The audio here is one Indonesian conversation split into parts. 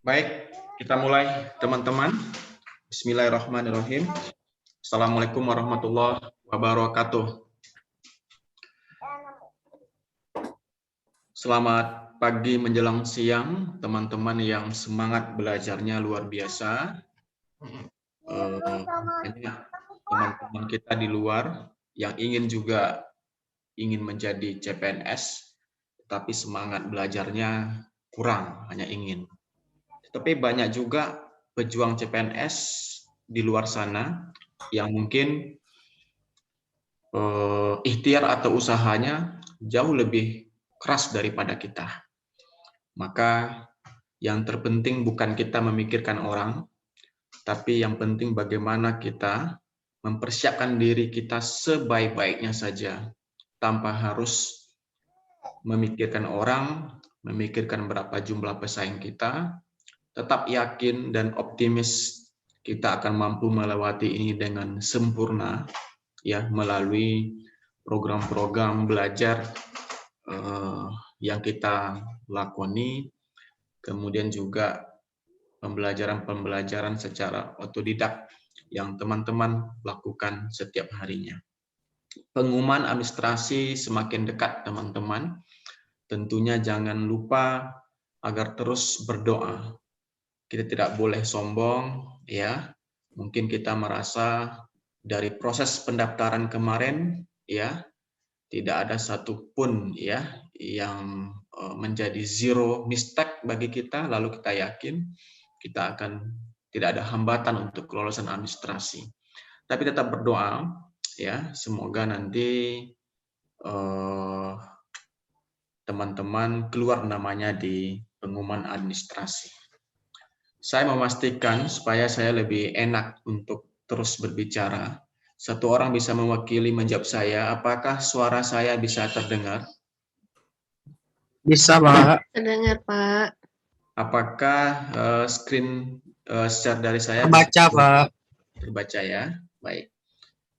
Baik, kita mulai teman-teman. Bismillahirrahmanirrahim. Assalamualaikum warahmatullahi wabarakatuh. Selamat pagi menjelang siang, teman-teman yang semangat belajarnya luar biasa. Banyak teman-teman kita di luar yang ingin menjadi CPNS, tetapi semangat belajarnya kurang, hanya ingin. Tapi banyak juga pejuang CPNS di luar sana yang mungkin ikhtiar atau usahanya jauh lebih keras daripada kita. Maka yang terpenting bukan kita memikirkan orang, tapi yang penting bagaimana kita mempersiapkan diri kita sebaik-baiknya saja, tanpa harus memikirkan orang, memikirkan berapa jumlah pesaing kita. Tetap yakin dan optimis kita akan mampu melewati ini dengan sempurna, ya, melalui program-program belajar yang kita lakoni, kemudian juga pembelajaran secara otodidak yang teman-teman lakukan setiap harinya. Pengumuman administrasi semakin dekat, teman-teman. Tentunya jangan lupa agar terus berdoa. Kita tidak boleh sombong, ya. Mungkin kita merasa dari proses pendaftaran kemarin, ya, tidak ada satupun, ya, yang menjadi zero mistake bagi kita. Lalu kita yakin kita akan tidak ada hambatan untuk kelulusan administrasi. Tapi tetap berdoa, ya, semoga nanti teman-teman keluar namanya di pengumuman administrasi. Saya memastikan supaya saya lebih enak untuk terus berbicara. Satu orang bisa mewakili menjawab saya. Apakah suara saya bisa terdengar? Bisa, Pak. Terdengar, Pak. Apakah screen share dari saya Terbaca, Pak. terbaca ya? Baik.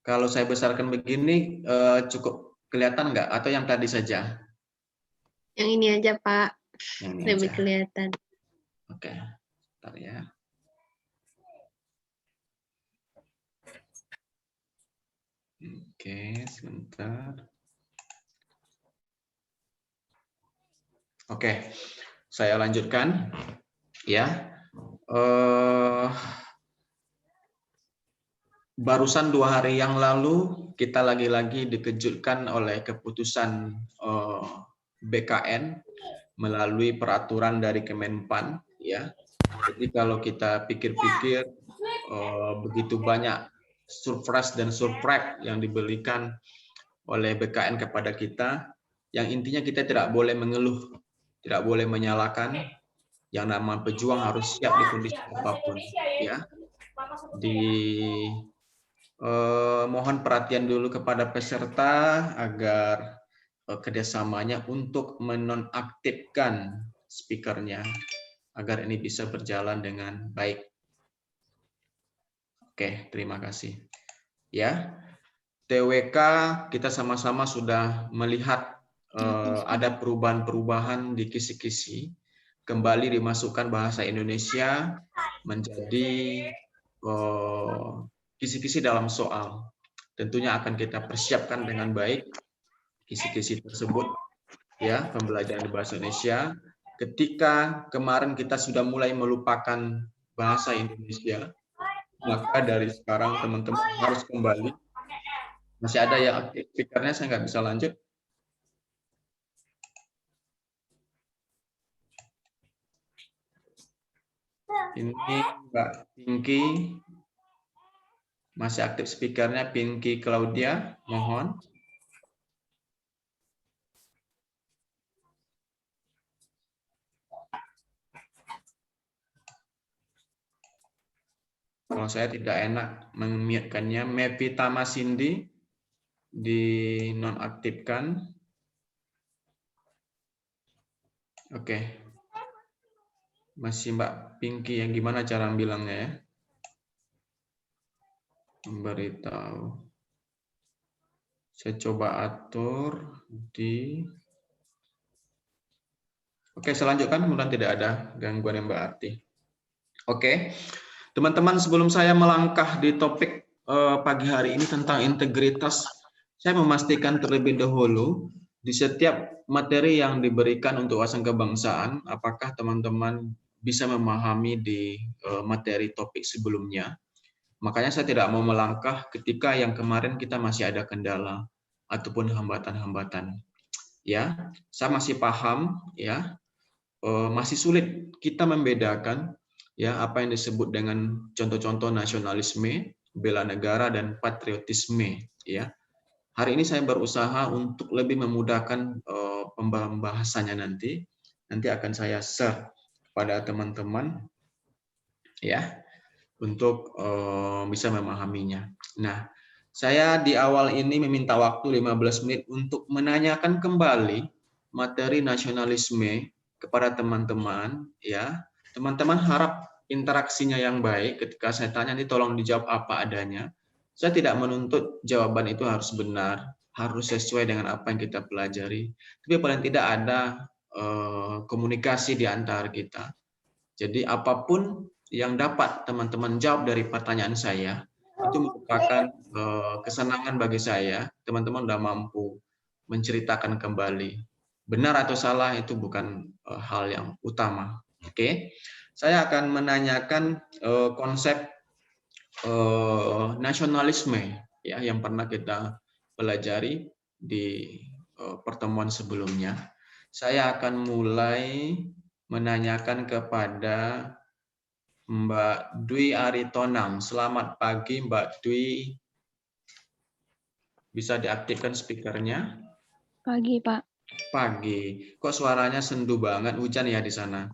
Kalau saya besarkan begini, cukup kelihatan nggak? Atau yang tadi saja? Yang ini aja, Pak. Yang ini Lebih aja. kelihatan. Oke, bentar ya. Oke, sebentar. Oke, saya lanjutkan. Ya, barusan 2 hari yang lalu kita lagi-lagi dikejutkan oleh keputusan BKN melalui peraturan dari Kemenpan. Ya, jadi kalau kita pikir-pikir begitu banyak surprise dan surprise yang diberikan oleh BKN kepada kita, yang intinya kita tidak boleh mengeluh, tidak boleh menyalahkan. Yang nama pejuang harus siap di kondisi apapun, ya. Mohon perhatian dulu kepada peserta agar kerjasamanya untuk menonaktifkan speakernya agar ini bisa berjalan dengan baik. Oke, terima kasih. Ya, TWK kita sama-sama sudah melihat ada perubahan-perubahan di kisi-kisi. Kembali dimasukkan bahasa Indonesia menjadi kisi-kisi dalam soal. Tentunya akan kita persiapkan dengan baik kisi-kisi tersebut, ya, pembelajaran bahasa Indonesia. Ketika kemarin kita sudah mulai melupakan bahasa Indonesia, maka dari sekarang teman-teman harus kembali. Masih ada yang aktif speakernya, saya nggak bisa lanjut. Ini Mbak Pinky, masih aktif speakernya Pinky Claudia, mohon. Kalau saya tidak enak meng-mute-kannya, Mepi Tama Cindy dinonaktifkan. Oke. Masih Mbak Pinky, yang gimana cara bilangnya ya? Memberitahu. Saya coba atur di... Oke, saya lanjutkan, mudah-mudahan tidak ada gangguan yang berarti. Oke, teman-teman, sebelum saya melangkah di topik pagi hari ini tentang integritas, saya memastikan terlebih dahulu di setiap materi yang diberikan untuk wawasan kebangsaan, apakah teman-teman bisa memahami di materi topik sebelumnya. Makanya saya tidak mau melangkah ketika yang kemarin kita masih ada kendala ataupun hambatan-hambatan. Ya, saya masih paham, ya, masih sulit kita membedakan ya apa yang disebut dengan contoh-contoh nasionalisme, bela negara dan patriotisme. Ya, hari ini saya berusaha untuk lebih memudahkan pembahasannya nanti. Nanti akan saya share kepada teman-teman, ya, untuk bisa memahaminya. Nah, saya di awal ini meminta waktu 15 menit untuk menanyakan kembali materi nasionalisme kepada teman-teman, ya. Teman-teman harap interaksinya yang baik. Ketika saya tanya, nanti tolong dijawab apa adanya. Saya tidak menuntut jawaban itu harus benar, harus sesuai dengan apa yang kita pelajari. Tapi paling tidak ada komunikasi di antara kita. Jadi apapun yang dapat teman-teman jawab dari pertanyaan saya, itu merupakan kesenangan bagi saya. Teman-teman sudah mampu menceritakan kembali. Benar atau salah itu bukan hal yang utama. Oke, saya akan menanyakan konsep nasionalisme, ya, yang pernah kita pelajari di pertemuan sebelumnya. Saya akan mulai menanyakan kepada Mbak Dwi Aritonang. Selamat pagi Mbak Dwi. Bisa diaktifkan speakernya. Pagi, Pak. Pagi. Kok suaranya sendu banget, hujan ya di sana?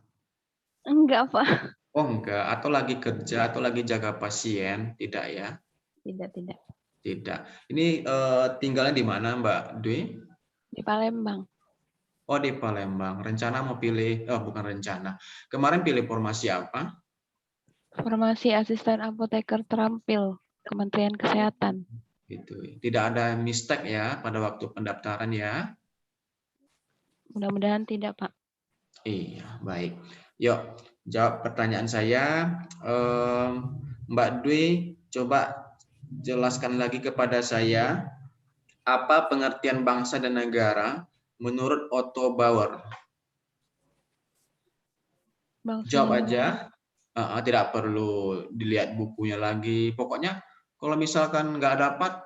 Enggak, Pak. Oh enggak, atau lagi kerja, atau lagi jaga pasien? Tidak ya? Tidak, tidak. Tidak. Ini tinggalnya di mana Mbak Dwi? Di Palembang. Oh di Palembang. Rencana mau pilih, oh bukan rencana. Kemarin pilih formasi apa? Formasi asisten apoteker terampil Kementerian Kesehatan. Gitu. Tidak ada mistake ya pada waktu pendaftaran ya? Mudah-mudahan tidak, Pak. Iya, baik. Yuk, jawab pertanyaan saya. Mbak Dwi, coba jelaskan lagi kepada saya, apa pengertian bangsa dan negara menurut Otto Bauer? Bangsa Jawab dan aja, negara. tidak perlu dilihat bukunya lagi. Pokoknya kalau misalkan nggak dapat,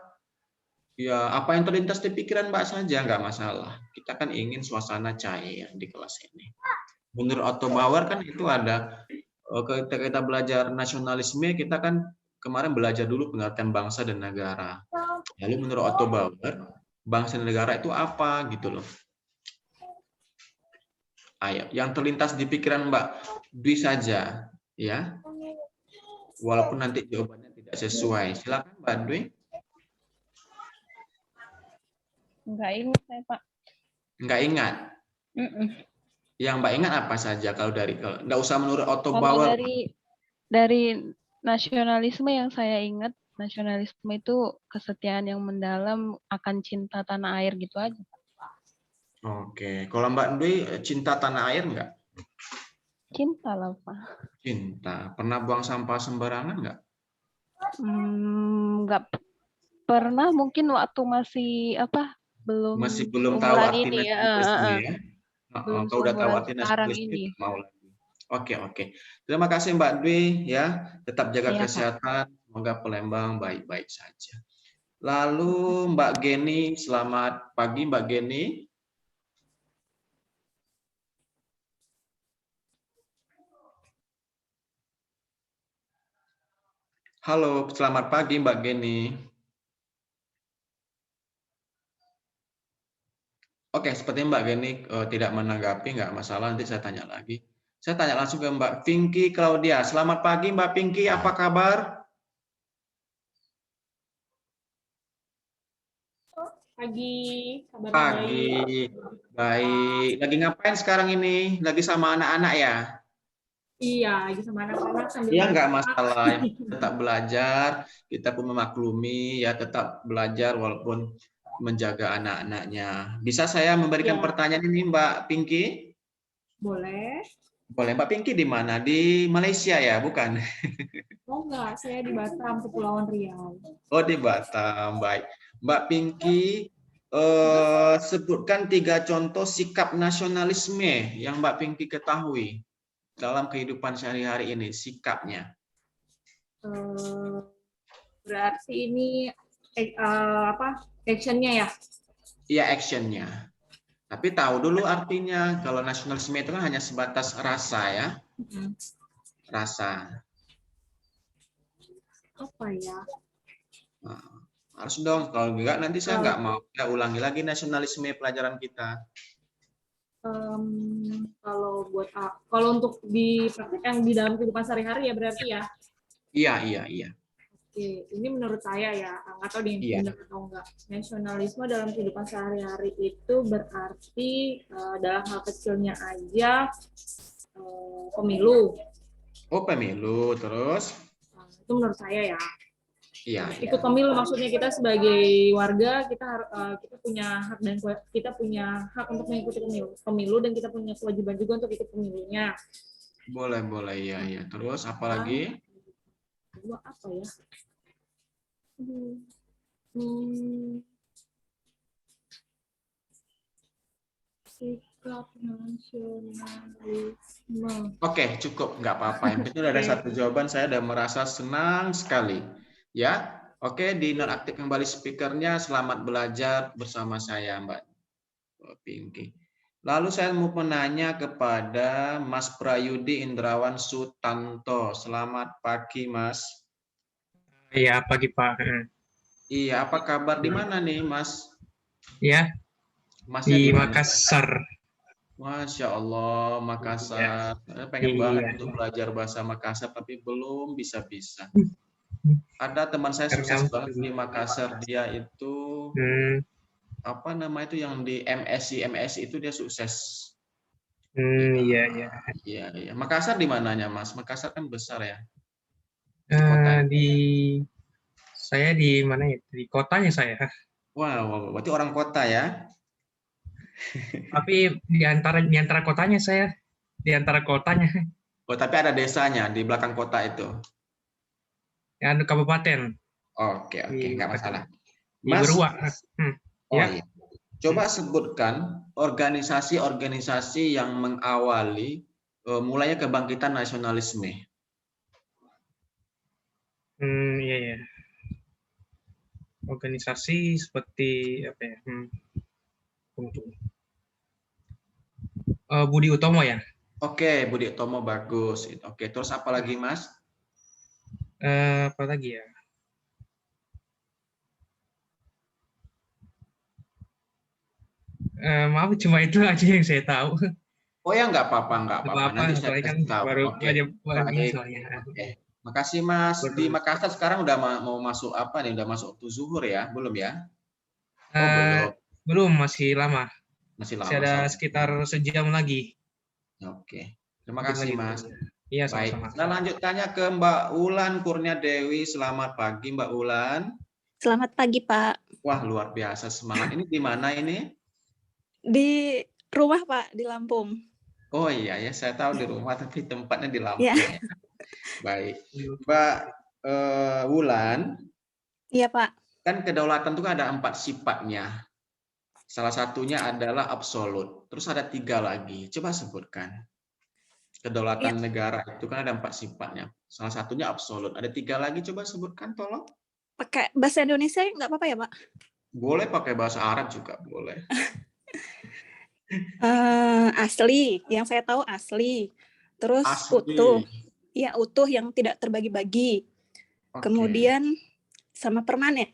ya apa yang terlintas di pikiran Mbak saja, nggak masalah. Kita kan ingin suasana cair di kelas ini. Menurut Otto Bauer kan itu ada, ketika kita belajar nasionalisme, kita kan kemarin belajar dulu pengertian bangsa dan negara. Lalu menurut Otto Bauer, bangsa dan negara itu apa gitu loh. Ayo, yang terlintas di pikiran Mbak Dwi saja, ya. Walaupun nanti jawabannya tidak sesuai. Silakan Mbak Dwi. Enggak ingat saya, Pak. Nggak ingat. Yang Mbak ingat apa saja kalau nggak usah menurut Otto Kalau Bauer. dari nasionalisme yang saya ingat, nasionalisme itu kesetiaan yang mendalam akan cinta tanah air gitu aja. Oke, kalau Mbak Dwi cinta tanah air nggak? Cinta lah, Pak. Cinta. Pernah buang sampah sembarangan nggak? Nggak pernah, mungkin waktu masih Masih belum belum tahu seumuran arti ini ya. nasionalisme ya? Belum Kalau udah tahu seumuran arti sekarang nasionalisme, ini. nggak mau lagi. Oke, oke. Terima kasih Mbak Dwi ya. Tetap jaga Iya, Pak. kesehatan. Semoga Palembang baik-baik saja. Lalu Mbak Geni, selamat pagi Mbak Geni. Halo, selamat pagi Mbak Geni. Oke, seperti Mbak Geni tidak menanggapi, nggak masalah, nanti saya tanya lagi. Saya tanya langsung ke Mbak Pinky Claudia. Selamat pagi Mbak Pinky, apa kabar? Pagi, kabarnya Pagi, baik. baik. Lagi ngapain sekarang ini? Lagi sama anak-anak ya? Iya, lagi sama anak-anak sambil Iya, nggak masak. masalah. Yang tetap belajar, kita pun memaklumi ya, tetap belajar walaupun menjaga anak-anaknya. Bisa saya memberikan Ya, pertanyaan ini Mbak Pinky? boleh. Boleh. Mbak Pinky di mana? Di Malaysia ya, bukan? Oh enggak, saya di Batam, Kepulauan Riau. Oh, di Batam. Baik. Mbak Pinky, sebutkan 3 contoh sikap nasionalisme yang Mbak Pinky ketahui dalam kehidupan sehari-hari ini, sikapnya. Berarti ini actionnya ya? Iya, actionnya. Tapi tahu dulu artinya, kalau nasionalisme itu kan hanya sebatas rasa ya. Rasa. Apa ya? Nah, harus dong, kalau enggak nanti saya nggak mau ya, ulangi lagi nasionalisme pelajaran kita. Kalau untuk dipraktikkan di dalam kehidupan sehari-hari ya berarti ya? Iya. Oke, ini menurut saya ya, nggak tahu nih benar atau enggak. Nasionalisme dalam kehidupan sehari-hari itu berarti dalam hal kecilnya aja pemilu. Oh, pemilu, terus? Itu menurut saya ya. Iya. Ikut pemilu maksudnya kita sebagai warga kita punya hak dan kita punya hak untuk mengikuti pemilu dan kita punya kewajiban juga untuk ikut pemilunya. Boleh, ya. Terus apa lagi? Kedua apa ya? Sikap nasionalisme. Oke, cukup, nggak apa-apa. Yang penting ada satu jawaban, saya udah merasa senang sekali. Ya, oke, dinonaktif kembali speakernya. Selamat belajar bersama saya, Mbak Pinky. Lalu saya mau menanya kepada Mas Prayudi Indrawan Sutanto. Selamat pagi, Mas. Iya, pagi Pak. Iya, apa kabar di mana nih, Mas? Ya, Masnya Di di mana? Makassar. Masya Allah, Makassar. Saya pengen Iya. banget untuk belajar bahasa Makassar, tapi belum bisa-bisa. Ada teman saya sukses Karena banget di Makassar. Dia itu apa nama itu yang di MSI itu dia sukses. iya. Iya, iya. Makassar di mananya, Mas? Makassar kan besar ya. Di kota. Saya di mana ya? Di kotanya saya. Wow, berarti orang kota ya? Tapi di antara kotanya saya. Di antara kotanya. Oh, tapi ada desanya di belakang kota itu. Yang kabupaten. Oke, nggak masalah. Di Mas, Berua. oh Ya. iya. Coba sebutkan organisasi-organisasi yang mengawali mulainya kebangkitan nasionalisme. Iya. Organisasi seperti apa ya? Budi Utomo ya. Oke, Budi Utomo bagus. Oke, terus apa lagi, Mas? Apa lagi ya? Maaf, cuma itu aja yang saya tahu. Oh ya, nggak apa-apa. Nanti saya Soalnya kan kasih tahu. baru Oke, aja ini baik. soalnya. Oke, makasih Mas. Di Makassar sekarang udah mau masuk apa nih? Udah masuk waktu zuhur ya? Belum ya? Oh, belum. Belum, masih lama. Masih Masih lama. ada sekitar sejam lagi. Oke, terima kasih Mas. Iya, Baik, sama-sama. nah lanjut tanya ke Mbak Ulan Kurnia Dewi. Selamat pagi Mbak Ulan. Selamat pagi, Pak. Wah, luar biasa semangat. Ini di mana ini? Di rumah, Pak, di Lampung. Oh iya ya, saya tahu di rumah, tapi tempatnya di Lampung. Ya. Ya. Baik, Mbak Wulan. Iya, Pak. Kan kedaulatan itu kan ada 4 sifatnya. Salah satunya adalah absolut. Terus ada 3 lagi. Coba sebutkan. Kedaulatan negara itu kan ada 4 sifatnya. Salah satunya absolut. Ada 3 lagi, coba sebutkan tolong. Pakai bahasa Indonesia nggak apa-apa ya, Pak? Boleh pakai bahasa Arab juga, boleh. Asli, yang saya tahu asli. Terus Asli. utuh. Iya, utuh yang tidak terbagi-bagi. Oke. Kemudian sama permanen.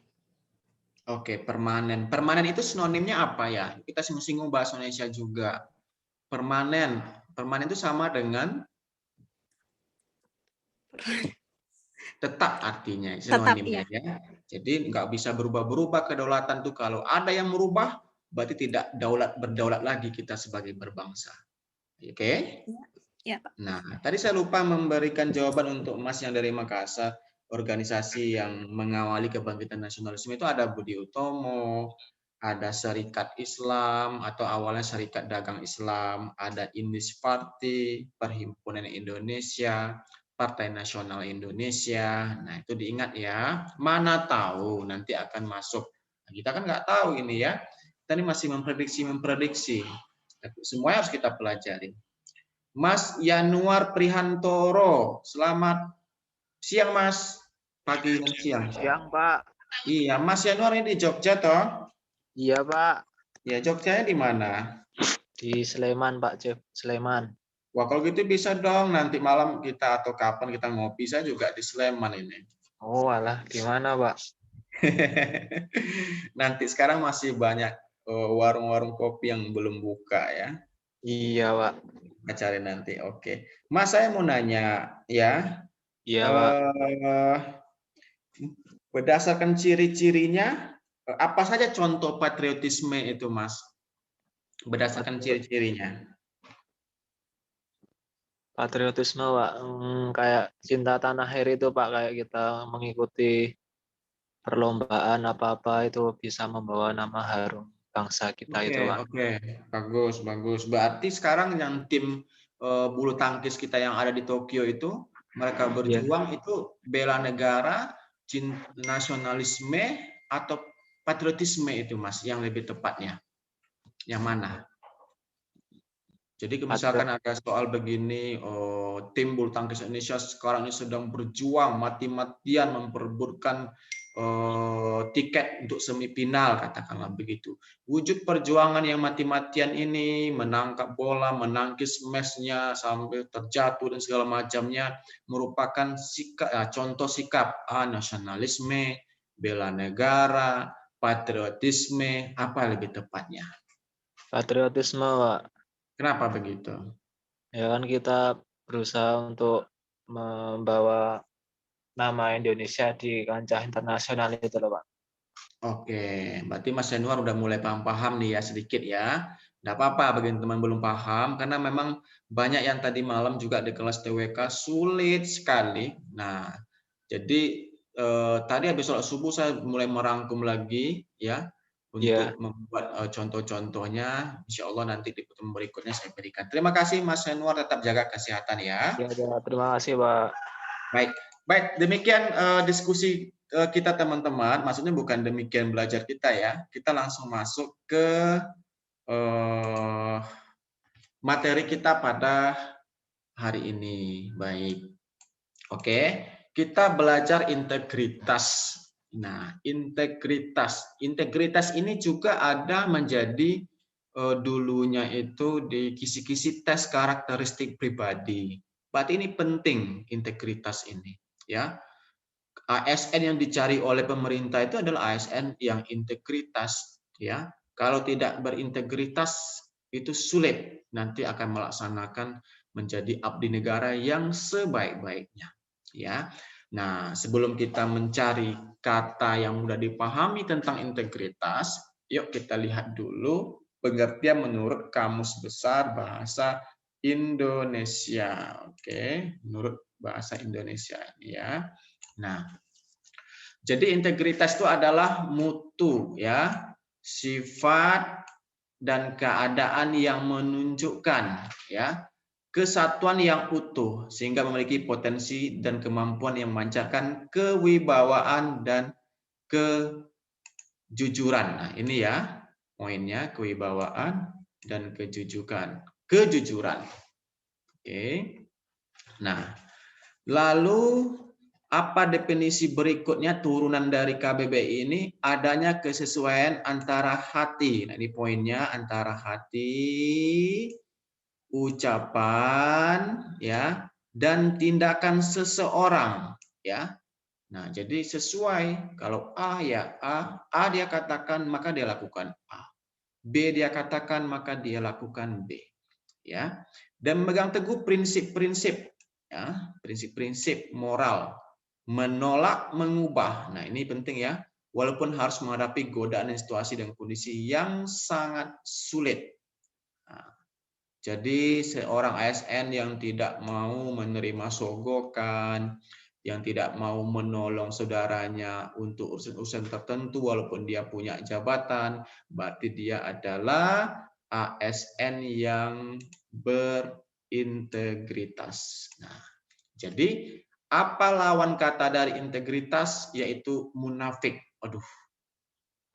Oke, permanen. Permanen itu sinonimnya apa ya? Kita singgung-singgung bahasa Indonesia juga. Permanen. Permanen itu sama dengan tetap artinya, sinonimnya Tetap, ya. Jadi nggak bisa berubah-berubah kedaulatan tuh. Kalau ada yang merubah, berarti tidak berdaulat lagi kita sebagai berbangsa. Oke? Ya, Pak. Nah, tadi saya lupa memberikan jawaban untuk Mas yang dari Makassar. Organisasi yang mengawali kebangkitan nasionalisme itu ada Budi Utomo, ada Serikat Islam atau awalnya Serikat Dagang Islam, ada Indis Party, Perhimpunan Indonesia, Partai Nasional Indonesia. Nah, itu diingat ya. Mana tahu nanti akan masuk. Nah, kita kan nggak tahu ini ya. Kita ini masih memprediksi. Semuanya harus kita pelajari. Mas Yanuar Prihantoro, selamat siang Mas. Pagi dan siang. Siang, Pak. Iya, Mas Yanuar ini di Jogja toh? Iya, Pak. Ya, Jogjanya di mana? Di Sleman, Pak. Sleman. Wah, kalau gitu bisa dong nanti malam kita atau kapan kita ngopi, saya juga di Sleman ini. Oh, alah, di mana, Pak? Nanti sekarang masih banyak warung-warung kopi yang belum buka ya. Iya, Pak. Kita cari nanti. Oke. Mas, saya mau nanya ya. Iya, Pak. Berdasarkan ciri-cirinya, apa saja contoh patriotisme itu, Mas? Berdasarkan ciri-cirinya. Patriotisme, Pak. Kayak cinta tanah air itu, Pak. Kayak kita mengikuti perlombaan apa-apa itu bisa membawa nama harum bangsa kita itu, Pak. Oke. Bagus. Berarti sekarang yang tim bulu tangkis kita yang ada di Tokyo itu, mereka berjuang itu bela negara, nasionalisme, atau patriotisme itu, Mas, yang lebih tepatnya? Yang mana? Jadi misalkan ada soal begini, tim bulu tangkis Indonesia sekarang ini sedang berjuang mati-matian memperebutkan tiket untuk semifinal, katakanlah begitu. Wujud perjuangan yang mati-matian ini, menangkap bola, menangkis match-nya sampai terjatuh dan segala macamnya, merupakan contoh sikap nasionalisme, bela negara, patriotisme, apa lebih tepatnya? Patriotisme, Pak. Kenapa begitu? Ya kan kita berusaha untuk membawa nama Indonesia di kancah internasional itu loh, Pak. Oke, berarti Mas Yanuar udah mulai paham-paham nih ya sedikit ya. Nggak apa-apa bagi teman belum paham, karena memang banyak yang tadi malam juga di kelas TWK sulit sekali. Nah, jadi tadi habis sholat subuh saya mulai merangkum lagi ya untuk membuat contoh-contohnya. Insya Allah nanti di pertemuan berikutnya saya berikan. Terima kasih Mas Yanuar, tetap jaga kesehatan ya. Ya, terima kasih, Pak. Baik, baik. Demikian diskusi kita teman-teman. Maksudnya bukan demikian belajar kita ya. Kita langsung masuk ke materi kita pada hari ini. Baik. Oke, kita belajar integritas. Nah, integritas ini juga ada menjadi dulunya itu di kisi-kisi tes karakteristik pribadi. Berarti ini penting integritas ini, ya. ASN yang dicari oleh pemerintah itu adalah ASN yang integritas, ya. Kalau tidak berintegritas itu sulit nanti akan melaksanakan menjadi abdi negara yang sebaik-baiknya, ya. Nah, sebelum kita mencari kata yang mudah dipahami tentang integritas, yuk kita lihat dulu pengertian menurut Kamus Besar Bahasa Indonesia. Oke, menurut bahasa Indonesia ini ya. Nah, jadi integritas itu adalah mutu ya, sifat dan keadaan yang menunjukkan ya kesatuan yang utuh sehingga memiliki potensi dan kemampuan yang memancarkan kewibawaan dan kejujuran. Nah, ini ya poinnya, kewibawaan dan kejujuran. Oke. Nah, lalu apa definisi berikutnya turunan dari KBBI ini? Adanya kesesuaian antara hati. Nah, ini poinnya, antara hati, ucapan, ya, dan tindakan seseorang, ya. Nah, jadi sesuai. Kalau A ya A dia katakan maka dia lakukan A. B dia katakan maka dia lakukan B, ya. Dan memegang teguh prinsip-prinsip, ya, prinsip-prinsip moral. Menolak mengubah. Nah, ini penting ya. Walaupun harus menghadapi godaan dan situasi dan kondisi yang sangat sulit. Nah, jadi seorang ASN yang tidak mau menerima sogokan, yang tidak mau menolong saudaranya untuk urusan-urusan tertentu walaupun dia punya jabatan, berarti dia adalah ASN yang berintegritas. Nah, jadi apa lawan kata dari integritas? Yaitu munafik. Aduh,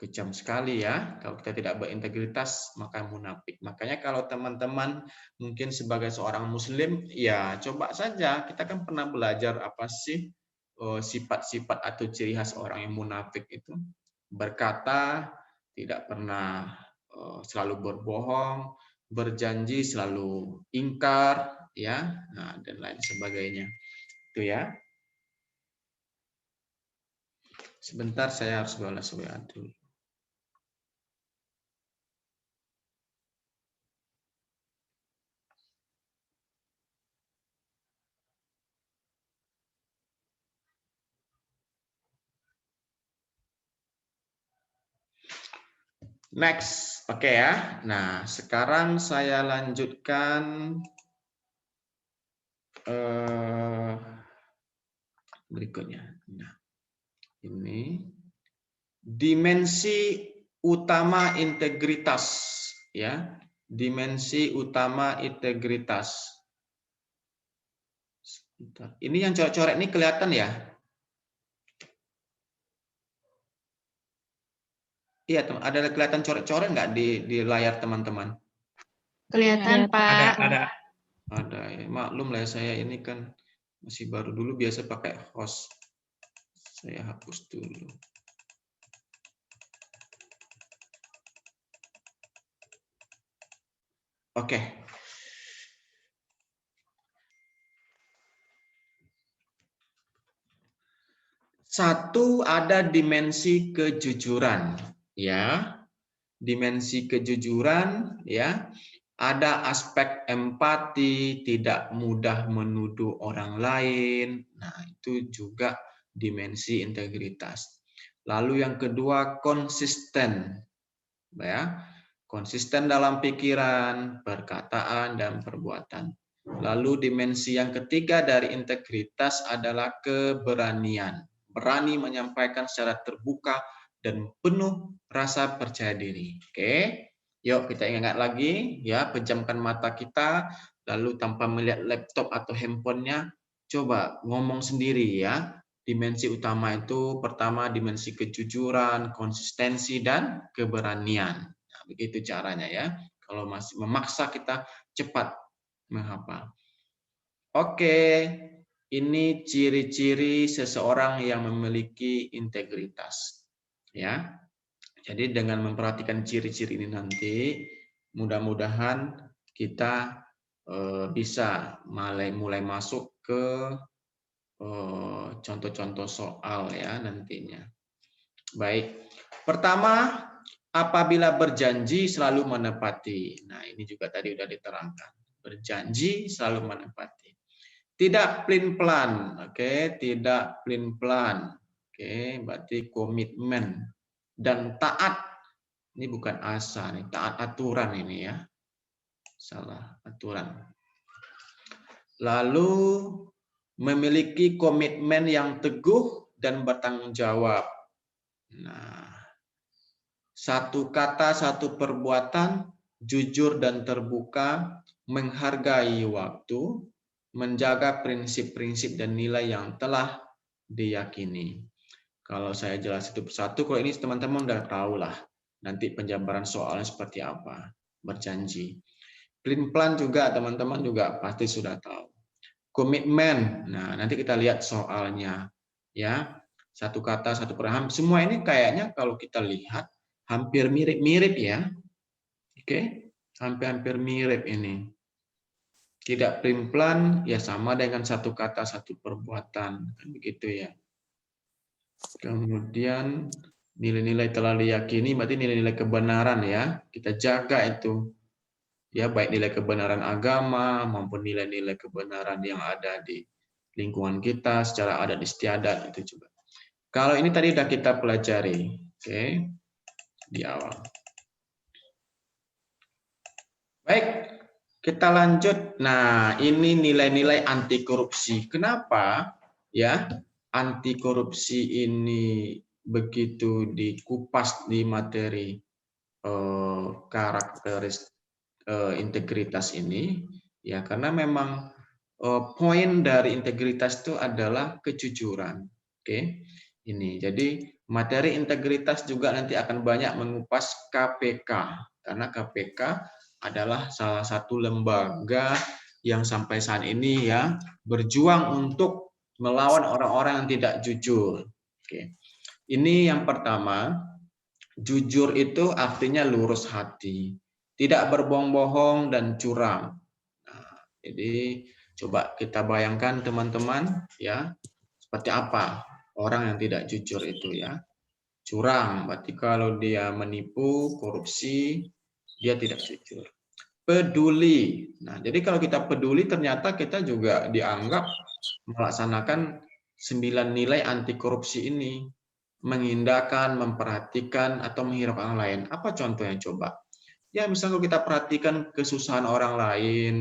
kejam sekali ya. Kalau kita tidak berintegritas, maka munafik. Makanya kalau teman-teman mungkin sebagai seorang muslim, ya coba saja. Kita kan pernah belajar apa sih sifat-sifat atau ciri khas orang yang munafik itu. Berkata, tidak pernah selalu berbohong, berjanji selalu ingkar, ya, nah, dan lain sebagainya. Itu ya. Sebentar saya harus balas WA dulu. Next, oke ya. Nah, sekarang saya lanjutkan berikutnya. Nah, ini dimensi utama integritas, ya. Dimensi utama integritas. Ini yang coret-coret ini kelihatan ya? Iya, ada kelihatan coret-coret nggak di layar teman-teman? Kelihatan, Pak. Ada ya. Maklum lah saya ini kan masih baru, dulu biasa pakai host. Saya hapus dulu. Oke. Satu, ada dimensi kejujuran, ya. dimensi kejujuran, ya. Ada aspek empati, tidak mudah menuduh orang lain. Nah, itu juga dimensi integritas. Lalu yang kedua, konsisten. Ya. Konsisten dalam pikiran, perkataan, dan perbuatan. Lalu dimensi yang ketiga dari integritas adalah keberanian. Berani menyampaikan secara terbuka dan penuh rasa percaya diri. Oke. Yuk kita ingat lagi, ya, pejamkan mata kita, lalu tanpa melihat laptop atau handphonenya, coba ngomong sendiri, ya. Dimensi utama itu pertama dimensi kejujuran, konsistensi, dan keberanian. Nah, begitu caranya, ya. Kalau masih memaksa kita cepat menghafal. Oke, ini ciri-ciri seseorang yang memiliki integritas, ya. Jadi dengan memperhatikan ciri-ciri ini nanti, mudah-mudahan kita bisa mulai masuk ke contoh-contoh soal, ya, nantinya. Baik, pertama, apabila berjanji selalu menepati. Nah, ini juga tadi sudah diterangkan. Berjanji selalu menepati. Tidak pelin-pelan, oke, tidak pelin-pelan. Oke, berarti komitmen. Dan taat, ini bukan asa, nih, taat aturan ini, ya. Salah, aturan. Lalu memiliki komitmen yang teguh dan bertanggung jawab. Nah, satu kata, satu perbuatan, jujur dan terbuka, menghargai waktu, menjaga prinsip-prinsip dan nilai yang telah diyakini. Kalau saya jelas satu persatu, kalau ini teman-teman udah tahu lah. Nanti penjabaran soalnya seperti apa. Berjanji. Pelin-pelan juga teman-teman juga pasti sudah tahu. Komitmen. Nah, nanti kita lihat soalnya. Ya, satu kata, satu perham. Semua ini kayaknya kalau kita lihat hampir mirip-mirip, ya. Oke, hampir-hampir mirip ini. Tidak pelin-pelan, ya sama dengan satu kata, satu perbuatan. Kan begitu, ya. Kemudian nilai-nilai telah diyakini, berarti nilai-nilai kebenaran, ya. Kita jaga itu. Ya, baik nilai kebenaran agama maupun nilai-nilai kebenaran yang ada di lingkungan kita secara adat istiadat itu juga. Kalau ini tadi sudah kita pelajari, oke, di awal. Baik, kita lanjut. Nah, ini nilai-nilai anti korupsi. Kenapa, ya, anti korupsi ini begitu dikupas di materi karakteristik integritas ini, ya, karena memang poin dari integritas itu adalah kejujuran. Oke, ini jadi materi integritas juga nanti akan banyak mengupas KPK, karena KPK adalah salah satu lembaga yang sampai saat ini, ya, berjuang untuk melawan orang-orang yang tidak jujur. Oke, ini yang pertama. Jujur itu artinya lurus hati, tidak berbohong-bohong dan curang. Nah, jadi coba kita bayangkan teman-teman, ya, seperti apa orang yang tidak jujur itu, ya. Curang, berarti kalau dia menipu, korupsi, dia tidak jujur. Peduli. Nah, jadi kalau kita peduli ternyata kita juga dianggap melaksanakan 9 nilai anti korupsi ini. Mengindahkan, memperhatikan, atau menghiraukan orang lain. Apa contohnya coba? Ya, misalnya kalau kita perhatikan kesusahan orang lain,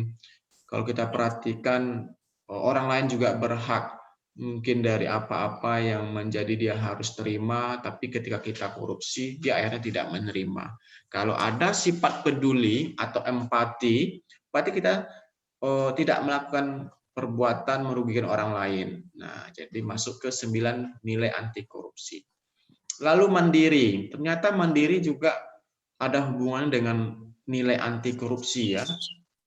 kalau kita perhatikan orang lain juga berhak mungkin dari apa-apa yang menjadi dia harus terima, tapi ketika kita korupsi, dia akhirnya tidak menerima. Kalau ada sifat peduli atau empati, berarti kita tidak melakukan perbuatan merugikan orang lain. Nah, jadi masuk ke 9 nilai anti korupsi. Lalu mandiri, ternyata mandiri juga ada hubungan dengan nilai anti korupsi, ya.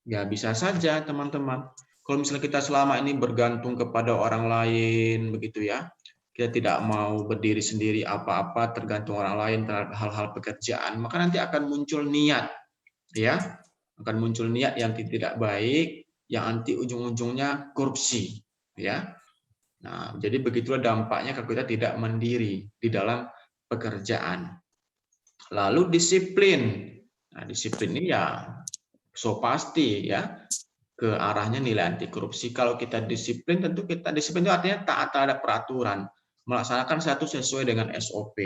Ya bisa saja teman-teman. Kalau misalnya kita selama ini bergantung kepada orang lain, begitu, ya. Kita tidak mau berdiri sendiri apa-apa, tergantung orang lain terhadap hal-hal pekerjaan, maka nanti akan muncul niat, ya. Akan muncul niat yang tidak baik, yang nanti ujung-ujungnya korupsi, ya. Nah, jadi begitulah dampaknya kalau kita tidak mandiri di dalam pekerjaan. Lalu disiplin. Nah, disiplin ini ya so pasti ya ke arahnya nilai anti korupsi. Kalau kita disiplin, tentu kita disiplin itu artinya taat terhadap peraturan, melaksanakan satu sesuai dengan SOP.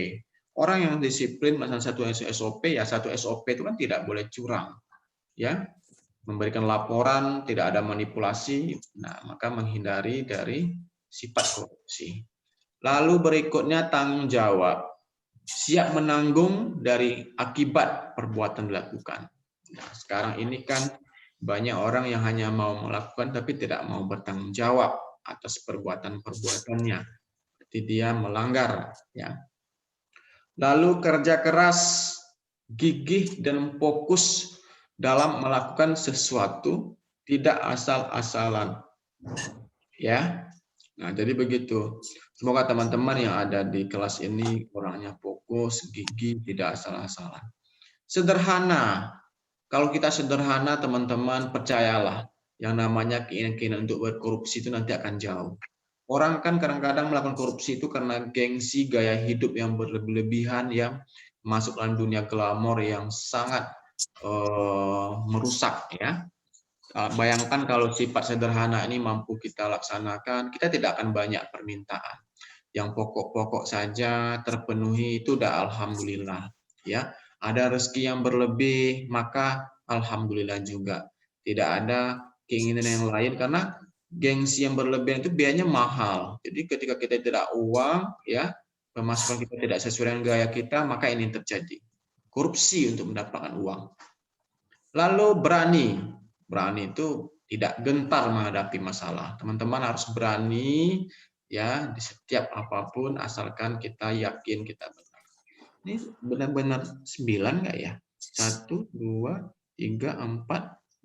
Orang yang disiplin melaksanakan satu SOP, ya satu SOP itu kan tidak boleh curang, ya, memberikan laporan, tidak ada manipulasi. Nah, maka menghindari dari sifat korupsi. Lalu berikutnya tanggung jawab, siap menanggung dari akibat perbuatan dilakukan. Nah, sekarang ini kan banyak orang yang hanya mau melakukan tapi tidak mau bertanggung jawab atas perbuatan-perbuatannya. Jadi dia melanggar, ya. Lalu kerja keras, gigih dan fokus dalam melakukan sesuatu, tidak asal-asalan. Ya. Nah, jadi begitu. Semoga teman-teman yang ada di kelas ini orangnya fokus, gigih, tidak asal-asalan. Sederhana. Kalau kita sederhana, teman-teman, percayalah, yang namanya keinginan untuk berkorupsi itu nanti akan jauh. Orang kan kadang-kadang melakukan korupsi itu karena gengsi, gaya hidup yang berlebihan, yang masuk dalam dunia glamor yang sangat merusak, ya. Bayangkan kalau sifat sederhana ini mampu kita laksanakan, kita tidak akan banyak permintaan. Yang pokok-pokok saja terpenuhi, itu udah alhamdulillah, ya. Ada rezeki yang berlebih, maka alhamdulillah juga. Tidak ada keinginan yang lain, karena gengsi yang berlebihan itu biayanya mahal. Jadi ketika kita tidak uang, ya, pemasukan kita tidak sesuai dengan gaya kita, maka ini yang terjadi. Korupsi untuk mendapatkan uang. Lalu berani. Berani itu tidak gentar menghadapi masalah. Teman-teman harus berani, ya, di setiap apapun, asalkan kita yakin kita benar. Ini benar-benar 9 nggak ya? 1, 2, 3, 4,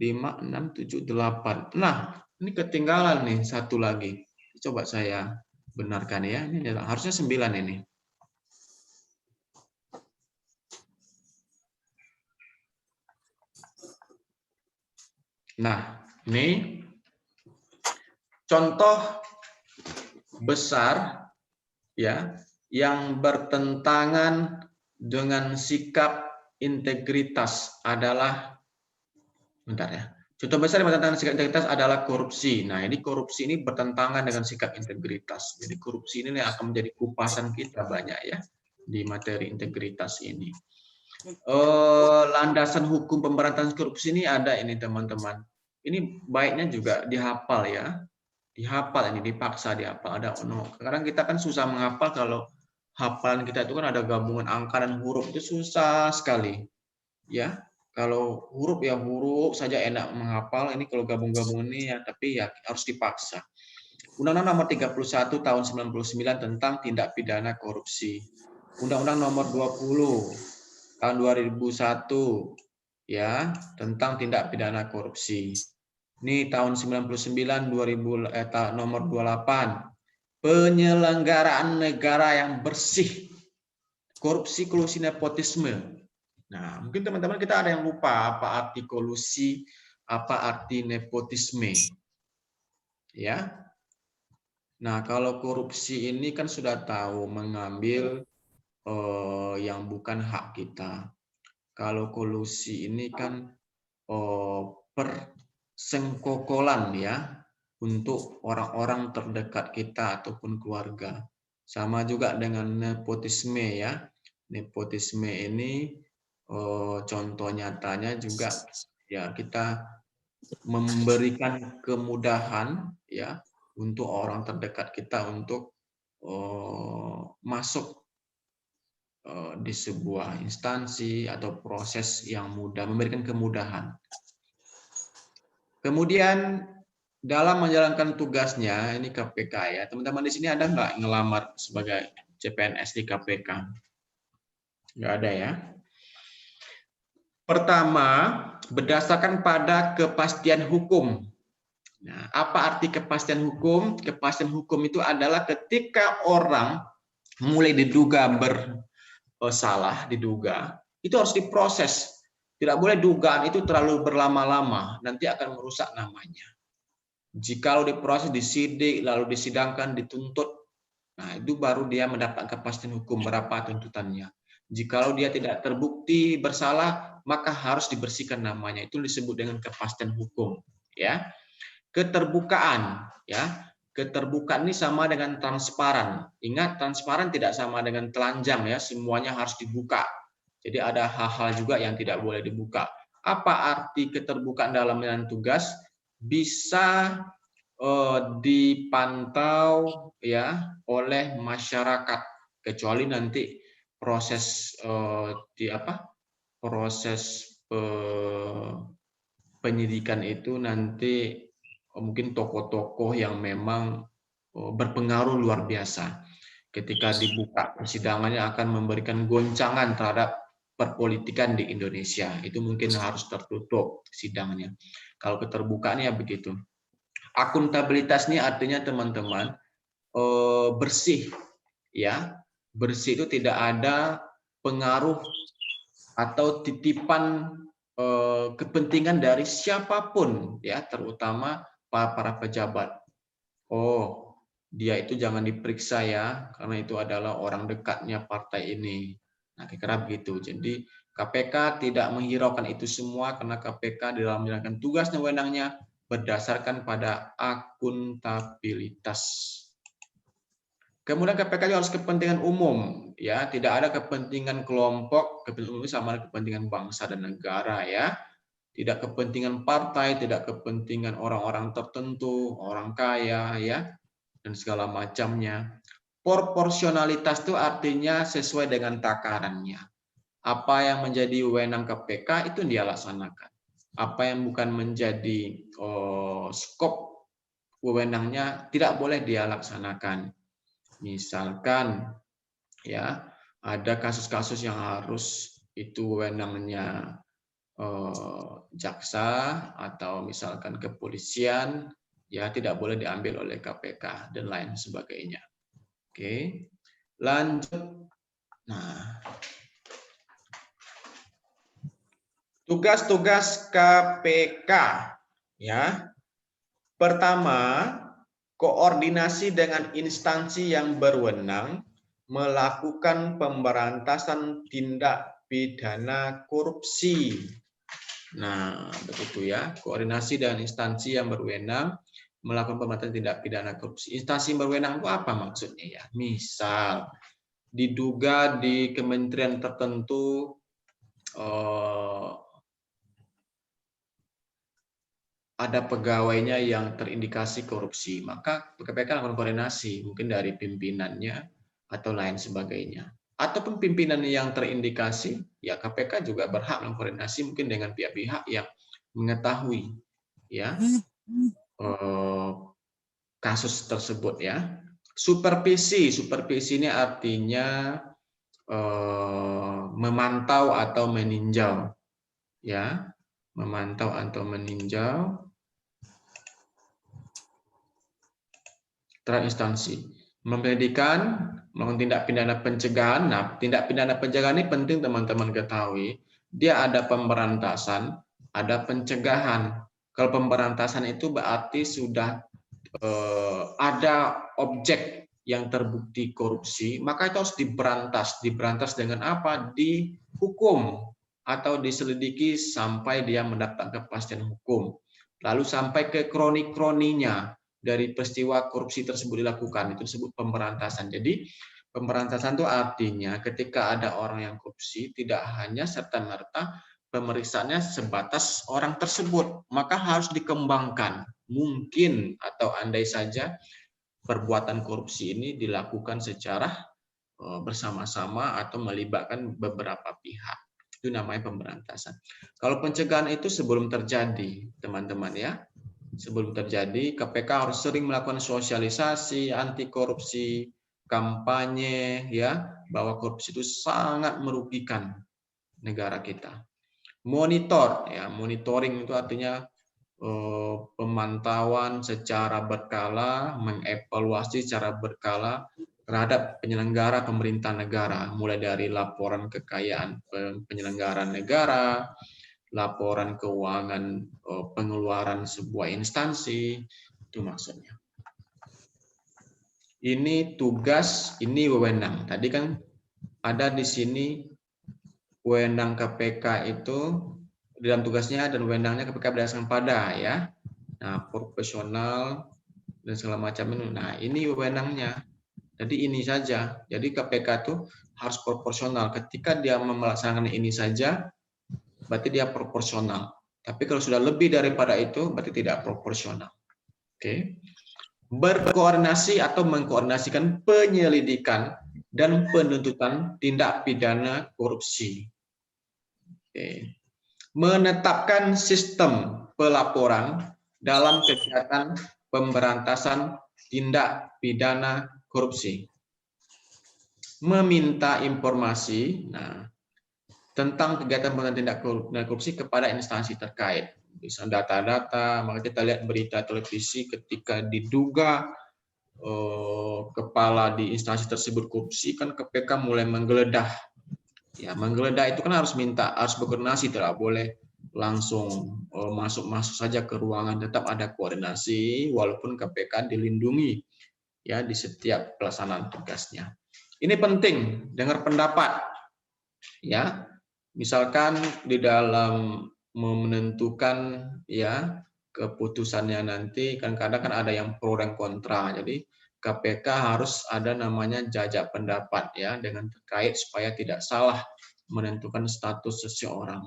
5, 6, 7, 8. Nah, ini ketinggalan nih satu lagi. Coba saya benarkan ya. Ini harusnya 9 ini. Nah, ini contoh besar, ya, yang bertentangan dengan sikap integritas adalah, bentar ya, contoh besar yang bertentangan dengan sikap integritas adalah korupsi. Nah, ini korupsi ini bertentangan dengan sikap integritas. Jadi korupsi ini yang akan menjadi kupasan kita banyak, ya, di materi integritas ini. Landasan hukum pemberantasan korupsi ini ada ini, teman-teman. Ini baiknya juga dihafal, ya. Dihafal ini, dipaksa dihafal. Sekarang kita kan susah menghafal, kalau hafalan kita itu kan ada gabungan angka dan huruf, itu susah sekali. Ya, kalau huruf ya huruf saja enak menghafal, ini kalau gabung-gabung ini ya, tapi ya harus dipaksa. Undang-Undang Nomor 31 Tahun 99 tentang tindak pidana korupsi. Undang-Undang Nomor 20 Tahun 2001, ya, tentang tindak pidana korupsi. Ini tahun 99 nomor 28, penyelenggaraan negara yang bersih, korupsi, kolusi, nepotisme. Nah, mungkin teman-teman kita ada yang lupa apa arti kolusi, apa arti nepotisme, ya. Nah, kalau korupsi ini kan sudah tahu mengambil yang bukan hak kita. Kalau kolusi ini kan persengkokolan, ya, untuk orang-orang terdekat kita ataupun keluarga. Sama juga dengan nepotisme, ya. Nepotisme ini contoh nyatanya juga, ya, kita memberikan kemudahan, ya, untuk orang terdekat kita untuk masuk di sebuah instansi atau proses yang mudah, memberikan kemudahan. Kemudian dalam menjalankan tugasnya, ini KPK, ya, teman-teman di sini ada nggak ngelamar sebagai CPNS di KPK? Nggak ada, ya. Pertama, berdasarkan pada kepastian hukum. Nah, apa arti kepastian hukum? Kepastian hukum itu adalah ketika orang mulai diduga bersalah, diduga, itu harus diproses. Tidak boleh dugaan itu terlalu berlama-lama, nanti akan merusak namanya. Jikalau diproses, disidik, lalu disidangkan, dituntut, nah itu baru dia mendapat kepastian hukum berapa tuntutannya. Jikalau dia tidak terbukti bersalah, maka harus dibersihkan namanya. Itu disebut dengan kepastian hukum. Ya, keterbukaan. Ya, keterbukaan ini sama dengan transparan. Ingat, transparan tidak sama dengan telanjang ya. Semuanya harus dibuka. Jadi ada hal-hal juga yang tidak boleh dibuka. Apa arti keterbukaan dalam menjalankan tugas? Bisa dipantau ya oleh masyarakat, kecuali nanti proses proses penyidikan itu nanti mungkin tokoh-tokoh yang memang berpengaruh luar biasa. Ketika dibuka persidangannya akan memberikan goncangan terhadap perpolitikan di Indonesia. Itu mungkin harus tertutup sidangnya. Kalau keterbukaannya begitu. Akuntabilitas ini artinya teman-teman bersih, ya, bersih itu tidak ada pengaruh atau titipan kepentingan dari siapapun, ya, terutama para pejabat. Oh, dia itu jangan diperiksa ya, karena itu adalah orang dekatnya partai ini. Nah, kira-kira begitu. Jadi KPK tidak menghiraukan itu semua karena KPK dalam menjalankan tugas dan wewenangnya berdasarkan pada akuntabilitas. Kemudian KPK juga harus kepentingan umum, ya, tidak ada kepentingan kelompok, kepentingan umum sama kepentingan bangsa dan negara, ya, tidak kepentingan partai, tidak kepentingan orang-orang tertentu, orang kaya, ya, dan segala macamnya. Proporsionalitas itu artinya sesuai dengan takarannya. Apa yang menjadi wewenang KPK itu dia laksanakan. Apa yang bukan menjadi skop wewenangnya tidak boleh dia laksanakan. Misalkan ya ada kasus-kasus yang harus itu wewenangnya jaksa atau misalkan kepolisian, ya tidak boleh diambil oleh KPK dan lain sebagainya. Oke, lanjut. Nah, tugas-tugas KPK, ya. Pertama, koordinasi dengan instansi yang berwenang melakukan pemberantasan tindak pidana korupsi. Nah, begitu ya, koordinasi dengan instansi yang berwenang melakukan pemberantasan tindak pidana korupsi. Instansi yang berwenang itu apa maksudnya ya? Misal diduga di kementerian tertentu ada pegawainya yang terindikasi korupsi, maka KPK lakukan koordinasi, mungkin dari pimpinannya atau lain sebagainya. Ataupun pimpinan yang terindikasi, ya KPK juga berhak melakukan koordinasi mungkin dengan pihak-pihak yang mengetahui ya kasus tersebut ya. Supervisi ini artinya memantau atau meninjau, ya, memantau atau meninjau terhadap instansi. Mempendidikan, melakukan tindak pidana pencegahan. Nah, tindak pidana pencegahan ini penting teman-teman ketahui. Dia ada pemberantasan, ada pencegahan. Kalau pemberantasan itu berarti sudah ada objek yang terbukti korupsi, maka itu harus diberantas. Diberantas dengan apa? Dihukum atau diselidiki sampai dia mendapatkan kepastian hukum. Lalu sampai ke kroni-kroninya dari peristiwa korupsi tersebut dilakukan, itu disebut pemberantasan. Jadi pemberantasan itu artinya ketika ada orang yang korupsi, tidak hanya serta-merta pemeriksaannya sebatas orang tersebut, maka harus dikembangkan. Mungkin atau andai saja perbuatan korupsi ini dilakukan secara bersama-sama atau melibatkan beberapa pihak. Itu namanya pemberantasan. Kalau pencegahan itu sebelum terjadi, teman-teman ya. Sebelum terjadi, KPK harus sering melakukan sosialisasi anti korupsi, kampanye ya, bahwa korupsi itu sangat merugikan negara kita. Monitor ya, monitoring itu artinya pemantauan secara berkala, mengevaluasi secara berkala terhadap penyelenggara pemerintah negara, mulai dari laporan kekayaan penyelenggara negara, laporan keuangan pengeluaran sebuah instansi, itu maksudnya. Ini tugas, ini wewenang. Tadi kan ada di sini wewenang KPK itu di dalam tugasnya dan wewenangnya KPK berdasarkan pada ya. Nah, proporsional dan segala macam itu. Nah, ini wewenangnya. Jadi ini saja. Jadi KPK itu harus proporsional. Ketika dia melaksanakan ini saja, berarti dia proporsional. Tapi kalau sudah lebih daripada itu, berarti tidak proporsional. Oke. Berkoordinasi atau mengkoordinasikan penyelidikan dan penuntutan tindak pidana korupsi. Oke. Menetapkan sistem pelaporan dalam kegiatan pemberantasan tindak pidana korupsi. Meminta informasi tentang kegiatan pemberantasan tindak pidana korupsi kepada instansi terkait. Bisa data-data, maka kita lihat berita televisi ketika diduga kepala di instansi tersebut korupsi, kan KPK mulai menggeledah. Ya, menggeledah itu kan harus berkoordinasi, tidak boleh langsung masuk saja ke ruangan, tetap ada koordinasi walaupun KPK dilindungi ya di setiap pelaksanaan tugasnya. Ini penting, dengar pendapat ya. Misalkan di dalam menentukan ya keputusannya nanti kan kadang kan ada yang pro dan kontra. Jadi KPK harus ada namanya jajak pendapat ya dengan terkait supaya tidak salah menentukan status seseorang.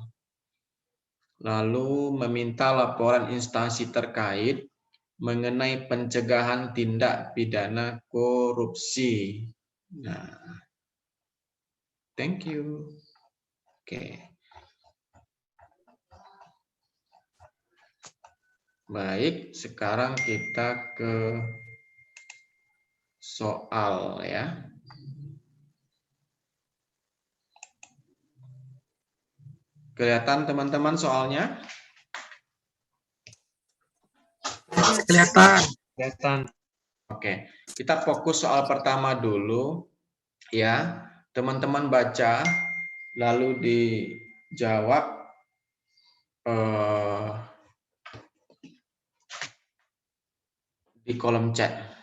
Lalu meminta laporan instansi terkait mengenai pencegahan tindak pidana korupsi. Nah, thank you. Oke. Baik, sekarang kita ke soal ya. Kelihatan teman-teman soalnya? Kelihatan. Oke, kita fokus soal pertama dulu ya. Teman-teman baca lalu dijawab di kolom chat.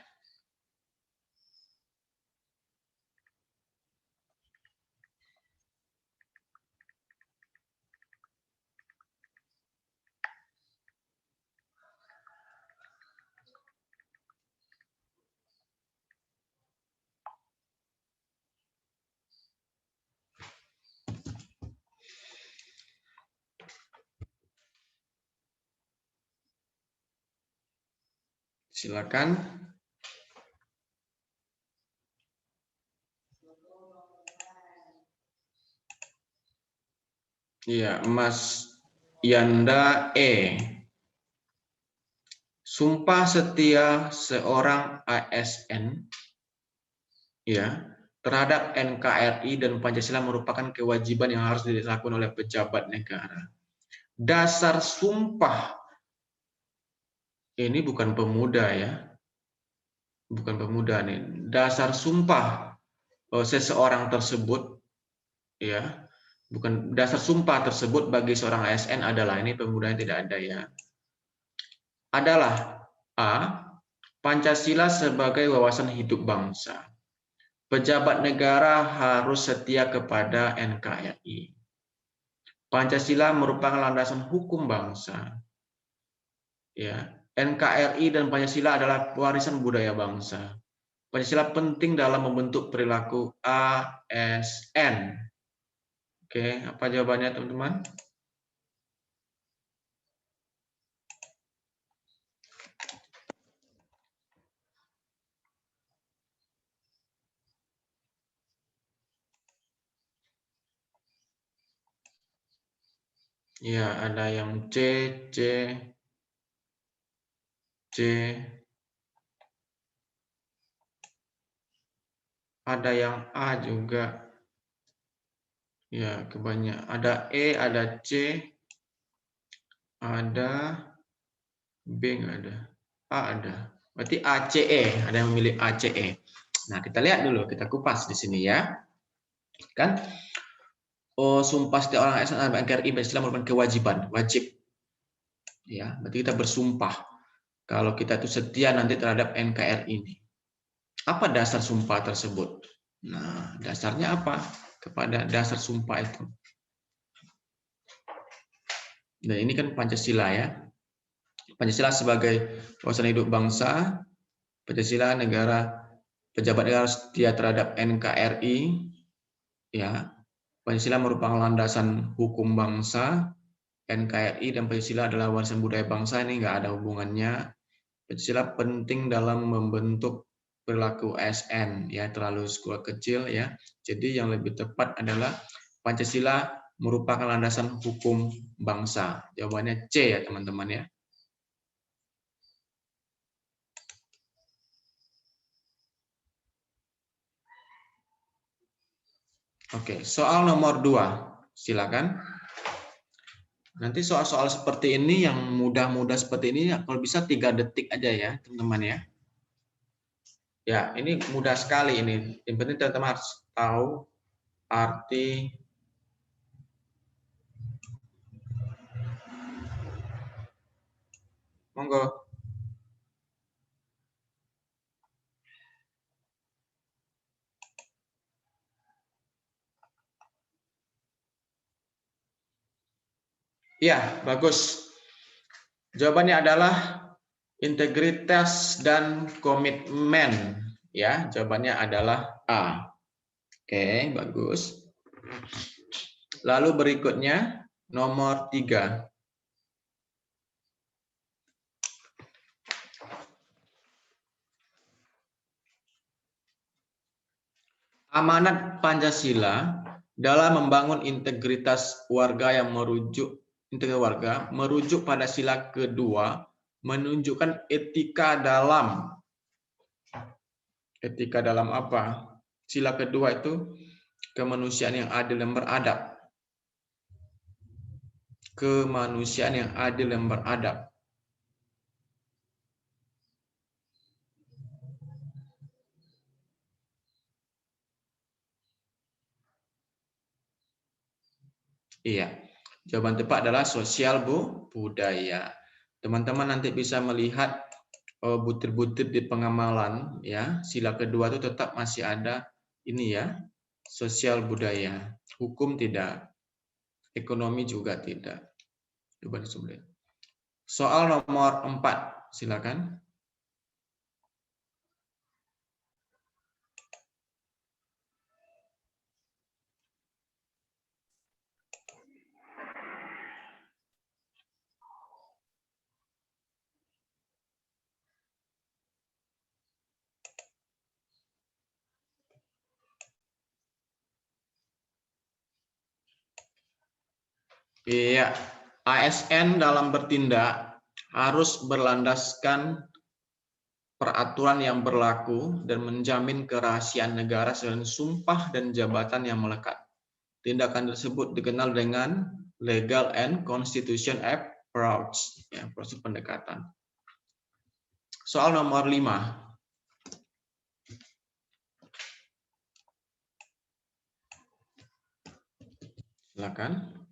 Silakan. Iya, Mas Yanda E. Sumpah setia seorang ASN ya terhadap NKRI dan Pancasila merupakan kewajiban yang harus dilakukan oleh pejabat negara. Dasar sumpah ini bukan pemuda ya. Bukan pemuda nih. Dasar sumpah seseorang tersebut ya. Bukan dasar sumpah tersebut bagi seorang ASN adalah, ini pemuda yang tidak ada ya. Adalah A. Pancasila sebagai wawasan hidup bangsa. Pejabat negara harus setia kepada NKRI. Pancasila merupakan landasan hukum bangsa. Ya, NKRI dan Pancasila adalah warisan budaya bangsa. Pancasila penting dalam membentuk perilaku ASN. Oke, apa jawabannya teman-teman? Ya, ada yang C. Ada yang A juga. Ya, kebanyakan. Ada E, ada C, ada B nggak ada. A ada. Berarti ACE, ada yang memilih ACE. Nah, kita lihat dulu, kita kupas di sini ya. Kan? Sumpah setiap orang ASN dan NKRI Pancasila merupakan kewajiban, wajib. Ya, berarti kita bersumpah kalau kita itu setia nanti terhadap NKRI ini. Apa dasar sumpah tersebut? Nah, dasarnya apa? Kepada dasar sumpah itu. Dan ini kan Pancasila ya. Pancasila sebagai wawasan hidup bangsa, Pancasila negara, pejabat negara setia terhadap NKRI, ya. Pancasila merupakan landasan hukum bangsa, NKRI dan Pancasila adalah warisan budaya bangsa, ini nggak ada hubungannya. Pancasila penting dalam membentuk perilaku ASN, ya, terlalu sekolah kecil ya. Jadi yang lebih tepat adalah Pancasila merupakan landasan hukum bangsa. Jawabannya C ya teman-teman ya. Oke, soal nomor 2. Silakan. Nanti soal-soal seperti ini yang mudah-mudah seperti ini kalau bisa 3 detik aja ya, teman-teman ya. Ya, ini mudah sekali ini. Yang penting teman-teman harus tahu arti monggo. Ya, bagus. Jawabannya adalah integritas dan komitmen. Ya, jawabannya adalah A. Oke, bagus. Lalu berikutnya nomor 3. Amanat Pancasila dalam membangun integritas warga yang merujuk pada sila kedua, menunjukkan etika dalam apa? Sila kedua itu kemanusiaan yang adil dan beradab. Kemanusiaan yang adil dan beradab. Iya, jawaban tepat adalah sosial budaya. Teman-teman nanti bisa melihat butir-butir di pengamalan ya. Sila kedua itu tetap masih ada ini ya, sosial budaya. Hukum tidak, ekonomi juga tidak. Coba disebut. Soal nomor 4, silakan. Iya, ASN dalam bertindak harus berlandaskan peraturan yang berlaku dan menjamin kerahasiaan negara selain sumpah dan jabatan yang melekat. Tindakan tersebut dikenal dengan legal and constitution approach, ya, proses pendekatan. Soal nomor 5. Silakan.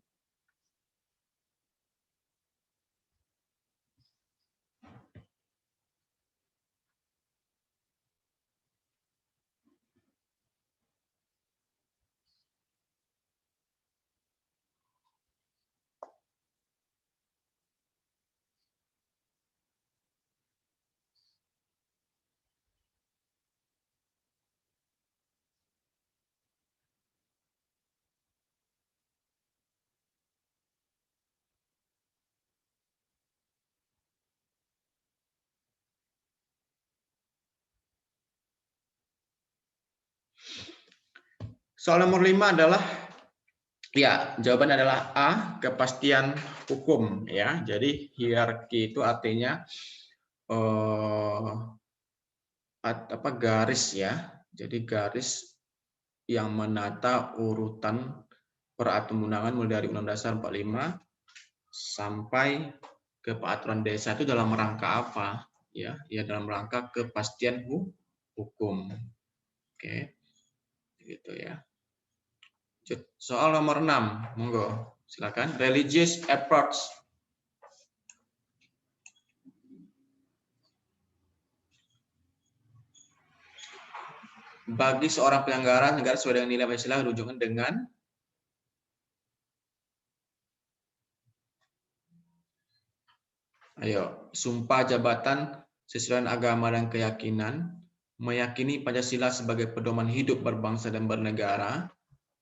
Soal nomor 5 adalah, ya, jawaban adalah A, kepastian hukum ya. Jadi hierarki itu artinya garis ya. Jadi garis yang menata urutan peraturan undangan mulai dari Undang-Undang Dasar 45 sampai ke peraturan desa itu dalam rangka apa ya? Ya dalam rangka kepastian hukum. Oke. Gitu ya. Soal nomor 6, monggo, silakan. Religious approach. Bagi seorang penyelenggara negara sesuai dengan nilai Pancasila rujukan dengan Ayo, sumpah jabatan sesuai dengan agama dan keyakinan, meyakini Pancasila sebagai pedoman hidup berbangsa dan bernegara,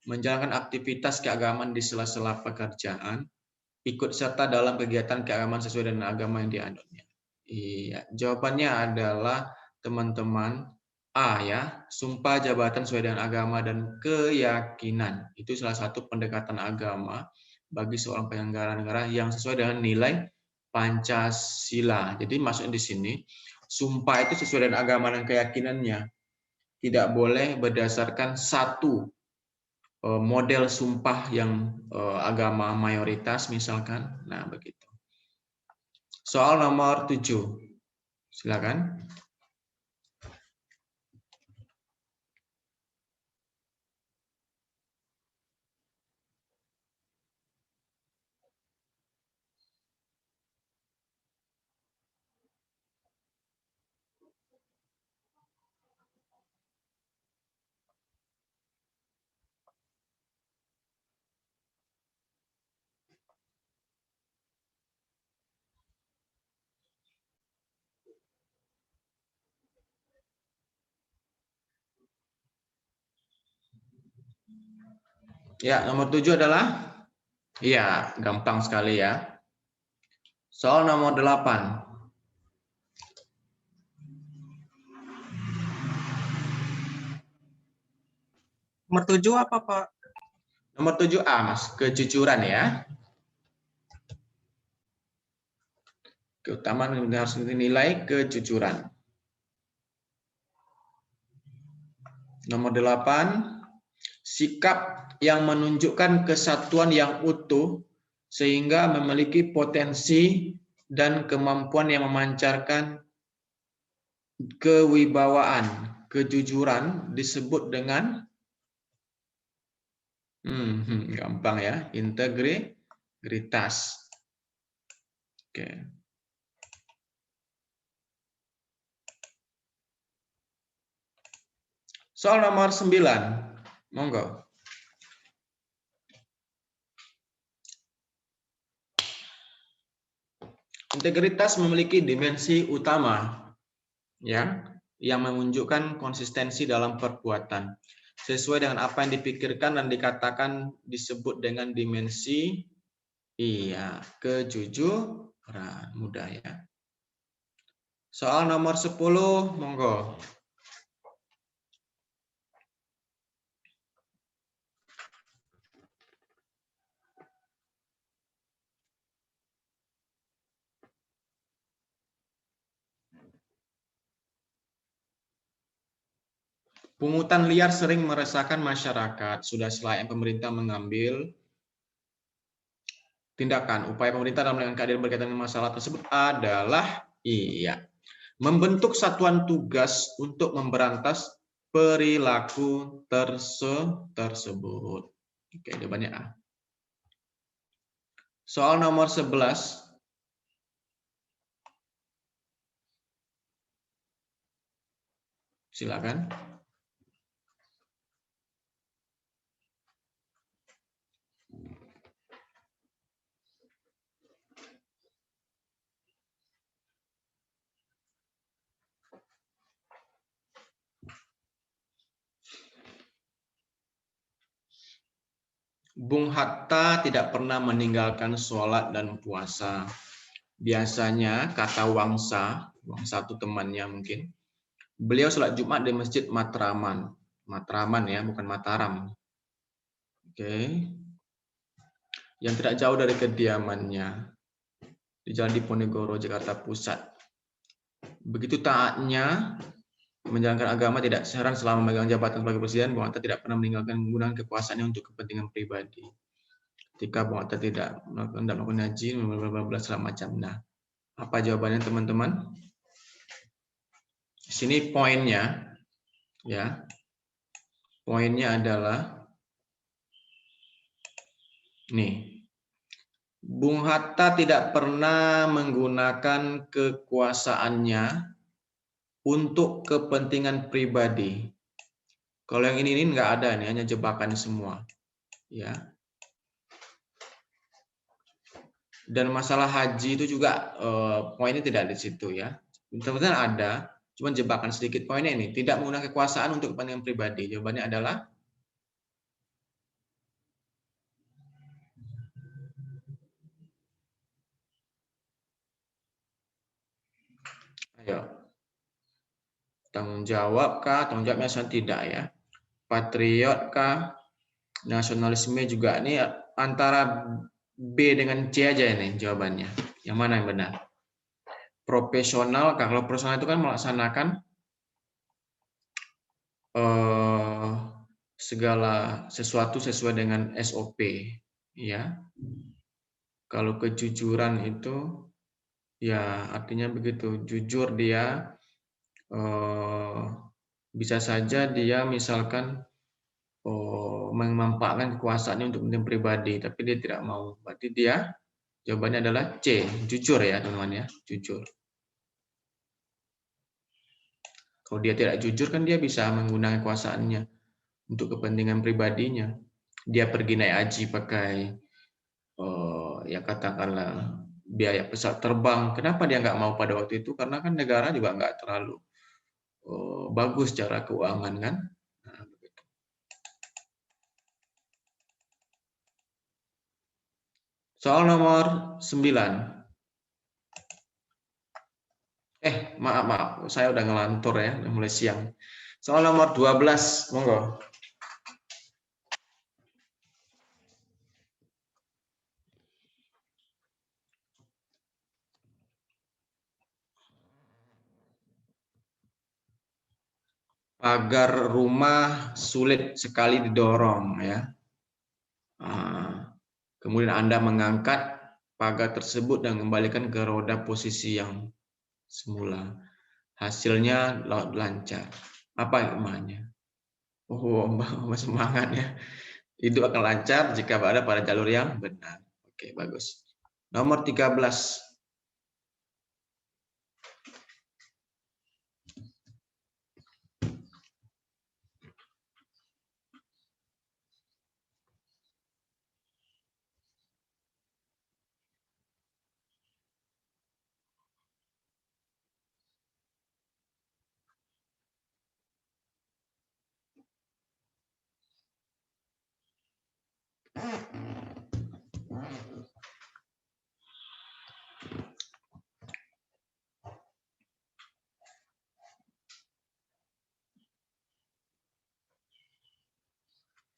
menjalankan aktivitas keagamaan di sela-sela pekerjaan, ikut serta dalam kegiatan keagamaan sesuai dengan agama yang dianutnya. Iya, jawabannya adalah teman-teman A ya, sumpah jabatan sesuai dengan agama dan keyakinan. Itu salah satu pendekatan agama bagi seorang penyelenggara negara yang sesuai dengan nilai Pancasila. Jadi maksudnya di sini, sumpah itu sesuai dengan agama dan keyakinannya. Tidak boleh berdasarkan satu model sumpah yang agama mayoritas misalkan. Nah, begitu. Soal nomor 7. Silakan. Ya, nomor 7 adalah? Iya, gampang sekali ya. Soal nomor 8. Nomor 7 apa, Pak? Nomor 7A, Mas. Kejujuran ya. Keutamaan harus dinilai kejujuran. Nomor 8. Sikap yang menunjukkan kesatuan yang utuh sehingga memiliki potensi dan kemampuan yang memancarkan kewibawaan. Kejujuran disebut dengan gampang ya, integritas. Oke. Soal nomor 9. Monggo. Integritas memiliki dimensi utama ya, yang menunjukkan konsistensi dalam perbuatan. Sesuai dengan apa yang dipikirkan dan dikatakan disebut dengan dimensi kejujuran. Mudah ya. Soal nomor 10, monggo. Pungutan liar sering meresahkan masyarakat. Sudah selayaknya pemerintah mengambil tindakan. Upaya pemerintah dalam menegakkan keadilan berkaitan dengan masalah tersebut adalah membentuk satuan tugas untuk memberantas perilaku tersebut. Oke, jawabannya A. Soal nomor 11. Silakan. Bung Hatta tidak pernah meninggalkan sholat dan puasa. Biasanya kata Wangsa itu temannya mungkin, beliau sholat Jumat di Masjid Matraman. Matraman ya, bukan Mataram. Oke. Yang tidak jauh dari kediamannya. Di Jalan Diponegoro, Jakarta Pusat. Begitu taatnya menjalankan agama tidak heran selama memegang jabatan sebagai presiden, Bung Hatta tidak pernah meninggalkan menggunakan kekuasaannya untuk kepentingan pribadi. Ketika Bung Hatta tidak melakukan haji, segala macam. Nah, apa jawabannya teman-teman? Di sini poinnya, ya. Poinnya adalah nih. Bung Hatta tidak pernah menggunakan kekuasaannya untuk kepentingan pribadi. Kalau yang ini nggak ada nih, hanya jebakan semua. Ya. Dan masalah haji itu juga poinnya tidak di situ ya. Betul-betul ada, cuma jebakan sedikit poinnya ini. Tidak menggunakan kekuasaan untuk kepentingan pribadi. Jawabannya adalah ayo. Tanggung jawab kah? Tanggung jawabnya tidak ya. Patriot kah? Nasionalisme juga. Ini antara B dengan C aja ini jawabannya. Yang mana yang benar? Profesional, kalau profesional itu kan melaksanakan segala sesuatu sesuai dengan SOP, ya. Kalau kejujuran itu, ya artinya begitu, jujur dia, bisa saja dia misalkan memanfaatkan kekuasaannya untuk kepentingan pribadi, tapi dia tidak mau. Berarti dia jawabannya adalah C, jujur ya teman-teman ya, jujur. Kalau dia tidak jujur kan dia bisa menggunakan kekuasaannya untuk kepentingan pribadinya. Dia pergi naik haji pakai ya katakanlah biaya pesawat terbang. Kenapa dia nggak mau pada waktu itu? Karena kan negara juga nggak terlalu bagus secara keuangan kan. Nah, begitu. Soal nomor 9. Maaf, saya udah ngelantur ya, udah mulai siang. Soal nomor 12, monggo. Pagar rumah sulit sekali didorong ya. Kemudian Anda mengangkat pagar tersebut dan kembalikan ke roda posisi yang semula. Hasilnya lancar. Apa hikmahnya? Semangat ya. Hidup akan lancar jika berada pada jalur yang benar. Oke, bagus. Nomor 13.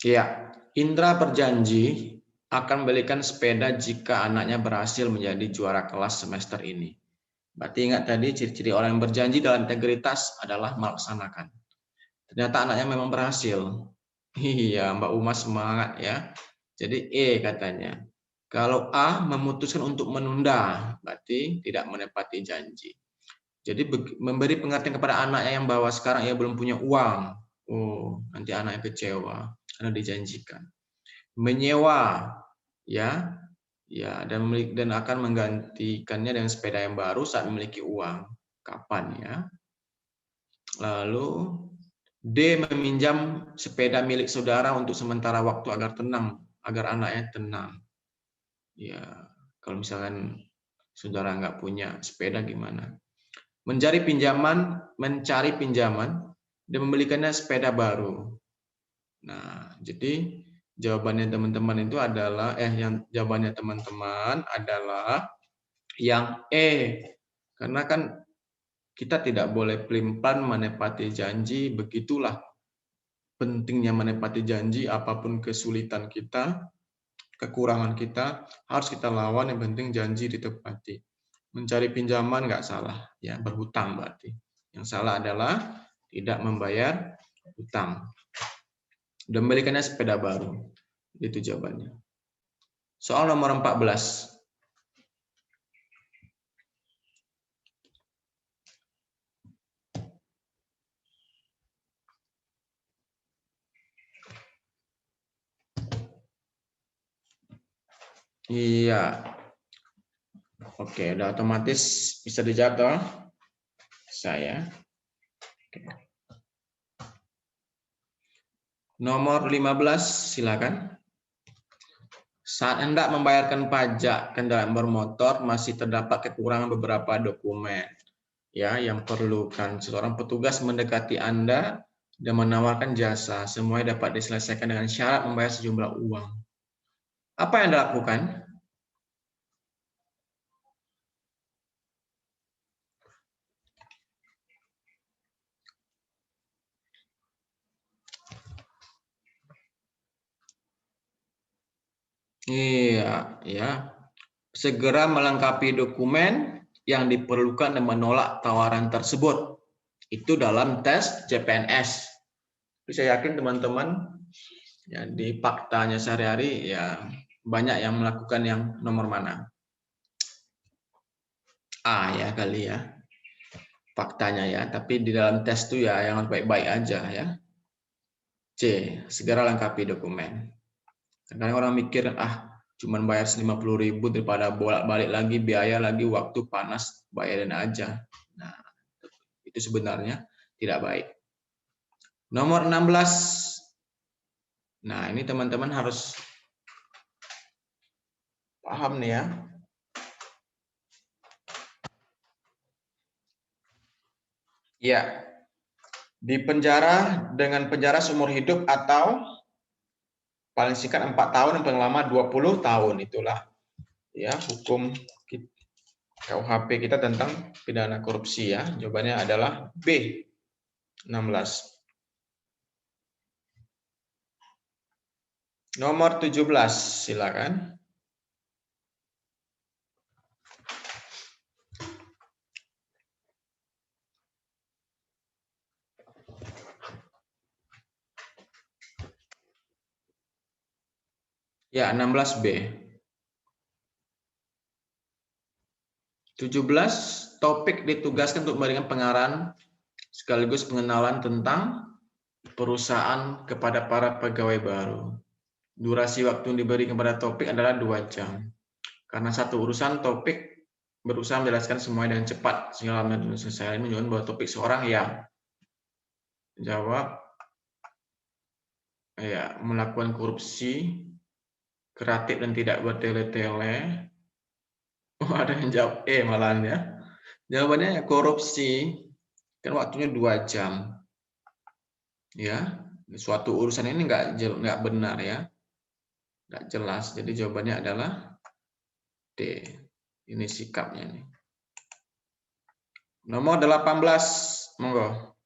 Ya, Indra berjanji akan belikan sepeda jika anaknya berhasil menjadi juara kelas semester ini. Berarti ingat tadi ciri-ciri orang yang berjanji dalam integritas adalah melaksanakan. Ternyata anaknya memang berhasil. Iya, Mbak Uma semangat ya. Jadi E katanya. Kalau A memutuskan untuk menunda, berarti tidak menepati janji. Jadi memberi pengertian kepada anaknya yang bahwa sekarang ia belum punya uang. Oh, nanti anaknya kecewa karena dijanjikan. Menyewa, ya, dan akan menggantikannya dengan sepeda yang baru saat memiliki uang. Kapan ya? Lalu D meminjam sepeda milik saudara untuk sementara waktu agar tenang, agar anaknya tenang. Ya, kalau misalkan saudara nggak punya sepeda gimana? Mencari pinjaman, dan membelikannya sepeda baru. Nah, jadi jawabannya teman-teman itu adalah jawabannya teman-teman adalah yang E. Karena kan kita tidak boleh pelin-pelan menepati janji, begitulah pentingnya menepati janji, apapun kesulitan kita, kekurangan kita, harus kita lawan, yang penting janji ditepati. Mencari pinjaman nggak salah, ya berhutang berarti. Yang salah adalah tidak membayar hutang. Dan membelikannya sepeda baru. Itu jawabannya. Soal nomor 14. Iya. Oke, udah otomatis bisa dijawab toh? Saya. Oke. Nomor 15, silakan. Saat hendak membayarkan pajak kendaraan bermotor, masih terdapat kekurangan beberapa dokumen ya yang perlukan. Seorang petugas mendekati Anda dan menawarkan jasa. Semuanya dapat diselesaikan dengan syarat membayar sejumlah uang. Apa yang Anda lakukan? Iya, ya. Segera melengkapi dokumen yang diperlukan dan menolak tawaran tersebut. Itu dalam tes CPNS. Jadi saya yakin teman-teman ya di faktanya sehari-hari ya banyak yang melakukan yang nomor mana? A ya kali ya. Faktanya ya, tapi di dalam tes itu ya yang baik-baik aja ya. C, segera lengkapi dokumen. Kadang orang mikir cuman bayar 50.000 daripada bolak-balik lagi biaya lagi waktu panas bayarin aja. Nah, itu sebenarnya tidak baik. Nomor 16. Nah, ini teman-teman harus paham nih ya. Ya. Dipenjara dengan penjara seumur hidup atau paling singkat 4 tahun dan paling lama 20 tahun. Itulah ya hukum KUHP kita tentang pidana korupsi ya. Jawabannya adalah B. 16. Nomor 17, silakan. Ya, 16B. 17, topik ditugaskan untuk memberikan pengarahan sekaligus pengenalan tentang perusahaan kepada para pegawai baru. Durasi waktu yang diberi kepada topik adalah 2 jam. Karena satu urusan topik berusaha menjelaskan semuanya dengan cepat sehingga lama selesai. Ini menunjukkan bahwa topik seorang yang jawab ya melakukan korupsi, kreatif dan tidak bertele-tele. Oh, ada yang jawab malahan ya. Jawabannya ya korupsi. Kan waktunya 2 jam. Ya, suatu urusan ini nggak benar ya. Nggak jelas. Jadi jawabannya adalah D. Ini sikapnya nih. Nomor 18, monggo.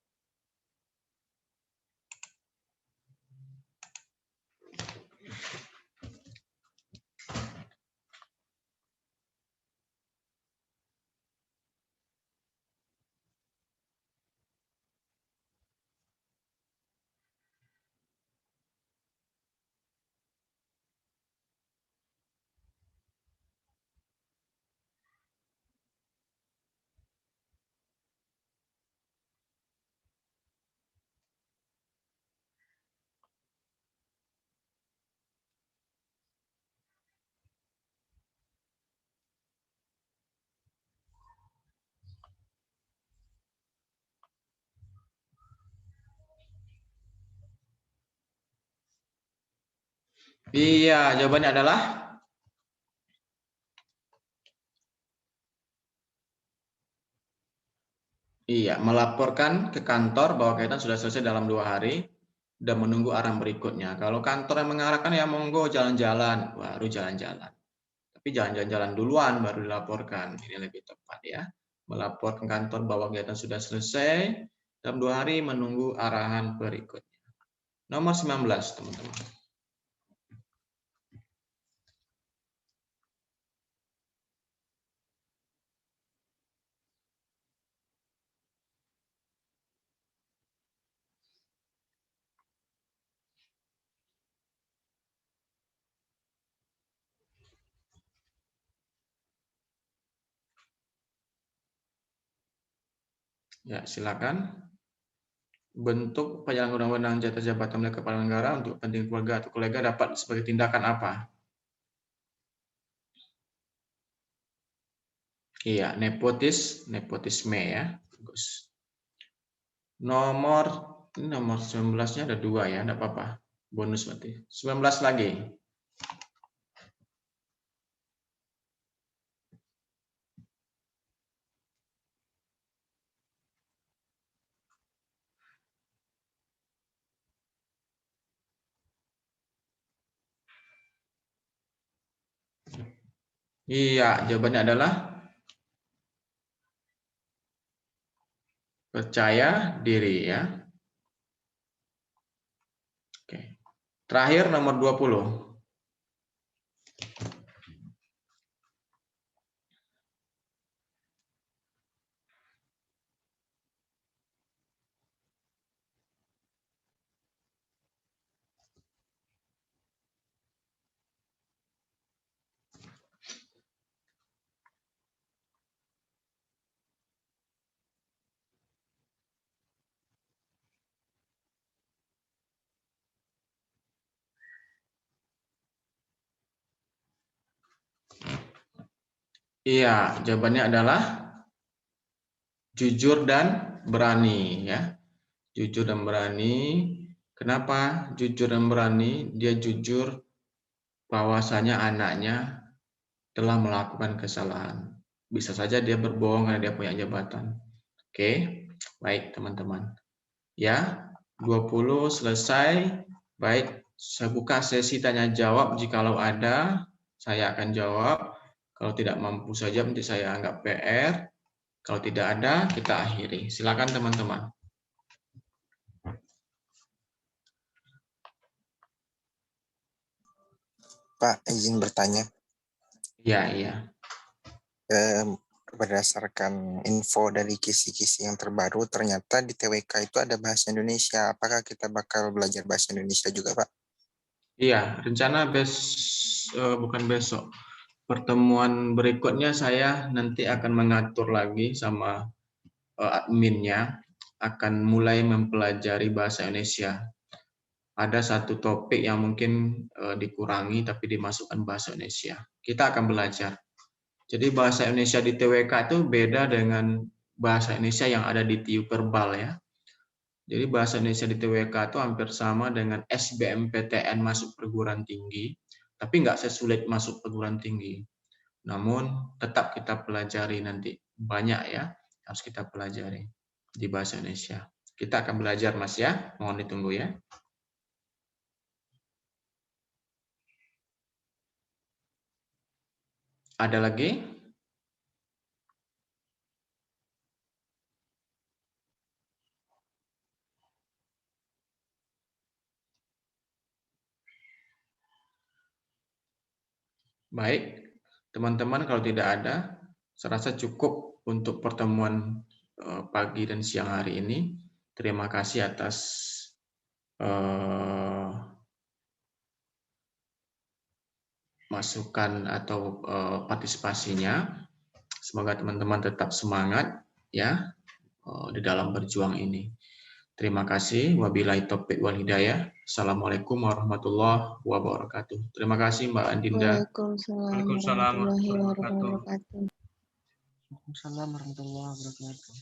Iya, jawabannya adalah iya, melaporkan ke kantor bahwa kegiatan sudah selesai dalam 2 hari dan menunggu arahan berikutnya. Kalau kantor yang mengarahkan ya monggo jalan-jalan, baru jalan-jalan. Tapi jangan jalan-jalan duluan baru dilaporkan. Ini lebih tepat ya. Melaporkan kantor bahwa kegiatan sudah selesai dalam 2 hari menunggu arahan berikutnya. Nomor 19, teman-teman. Ya, silakan. Bentuk penyalahgunaan wewenang jabatan jabatan milik kepala negara untuk kepentingan keluarga atau kolega dapat sebagai tindakan apa? Iya, nepotisme ya. Bagus. Nomor 19-nya ada 2 ya, enggak apa-apa. Bonus berarti. 19 lagi. Iya, jawabannya adalah percaya diri ya. Oke. Terakhir nomor 20. Iya, jawabannya adalah jujur dan berani ya. Jujur dan berani. Kenapa jujur dan berani? Dia jujur bahwasanya anaknya telah melakukan kesalahan. Bisa saja dia berbohong karena dia punya jabatan. Oke, baik teman-teman. Ya, 20 selesai. Baik, saya buka sesi tanya jawab. Jikalau ada, saya akan jawab. Kalau tidak mampu saja nanti saya anggap PR. Kalau tidak ada, kita akhiri. Silakan teman-teman. Pak, izin bertanya. Iya. Berdasarkan info dari kisi-kisi yang terbaru, ternyata di TWK itu ada bahasa Indonesia. Apakah kita bakal belajar bahasa Indonesia juga, Pak? Iya, rencana bukan besok. Pertemuan berikutnya saya nanti akan mengatur lagi sama adminnya, akan mulai mempelajari bahasa Indonesia. Ada satu topik yang mungkin dikurangi tapi dimasukkan bahasa Indonesia. Kita akan belajar. Jadi bahasa Indonesia di TWK itu beda dengan bahasa Indonesia yang ada di TIU Perbal ya. Jadi bahasa Indonesia di TWK itu hampir sama dengan SBMPTN masuk perguruan tinggi, tapi nggak sesulit masuk perguruan tinggi. Namun tetap kita pelajari nanti. Banyak ya, harus kita pelajari di bahasa Indonesia. Kita akan belajar Mas ya, mohon ditunggu ya. Ada lagi? Baik, teman-teman kalau tidak ada, saya rasa cukup untuk pertemuan pagi dan siang hari ini. Terima kasih atas masukan atau partisipasinya. Semoga teman-teman tetap semangat ya di dalam berjuang ini. Terima kasih. Wabillahi taufiq wal hidayah. Assalamualaikum warahmatullahi wabarakatuh. Terima kasih Mbak Andinda. Waalaikumsalam warahmatullahi wabarakatuh. Waalaikumsalam warahmatullahi wabarakatuh.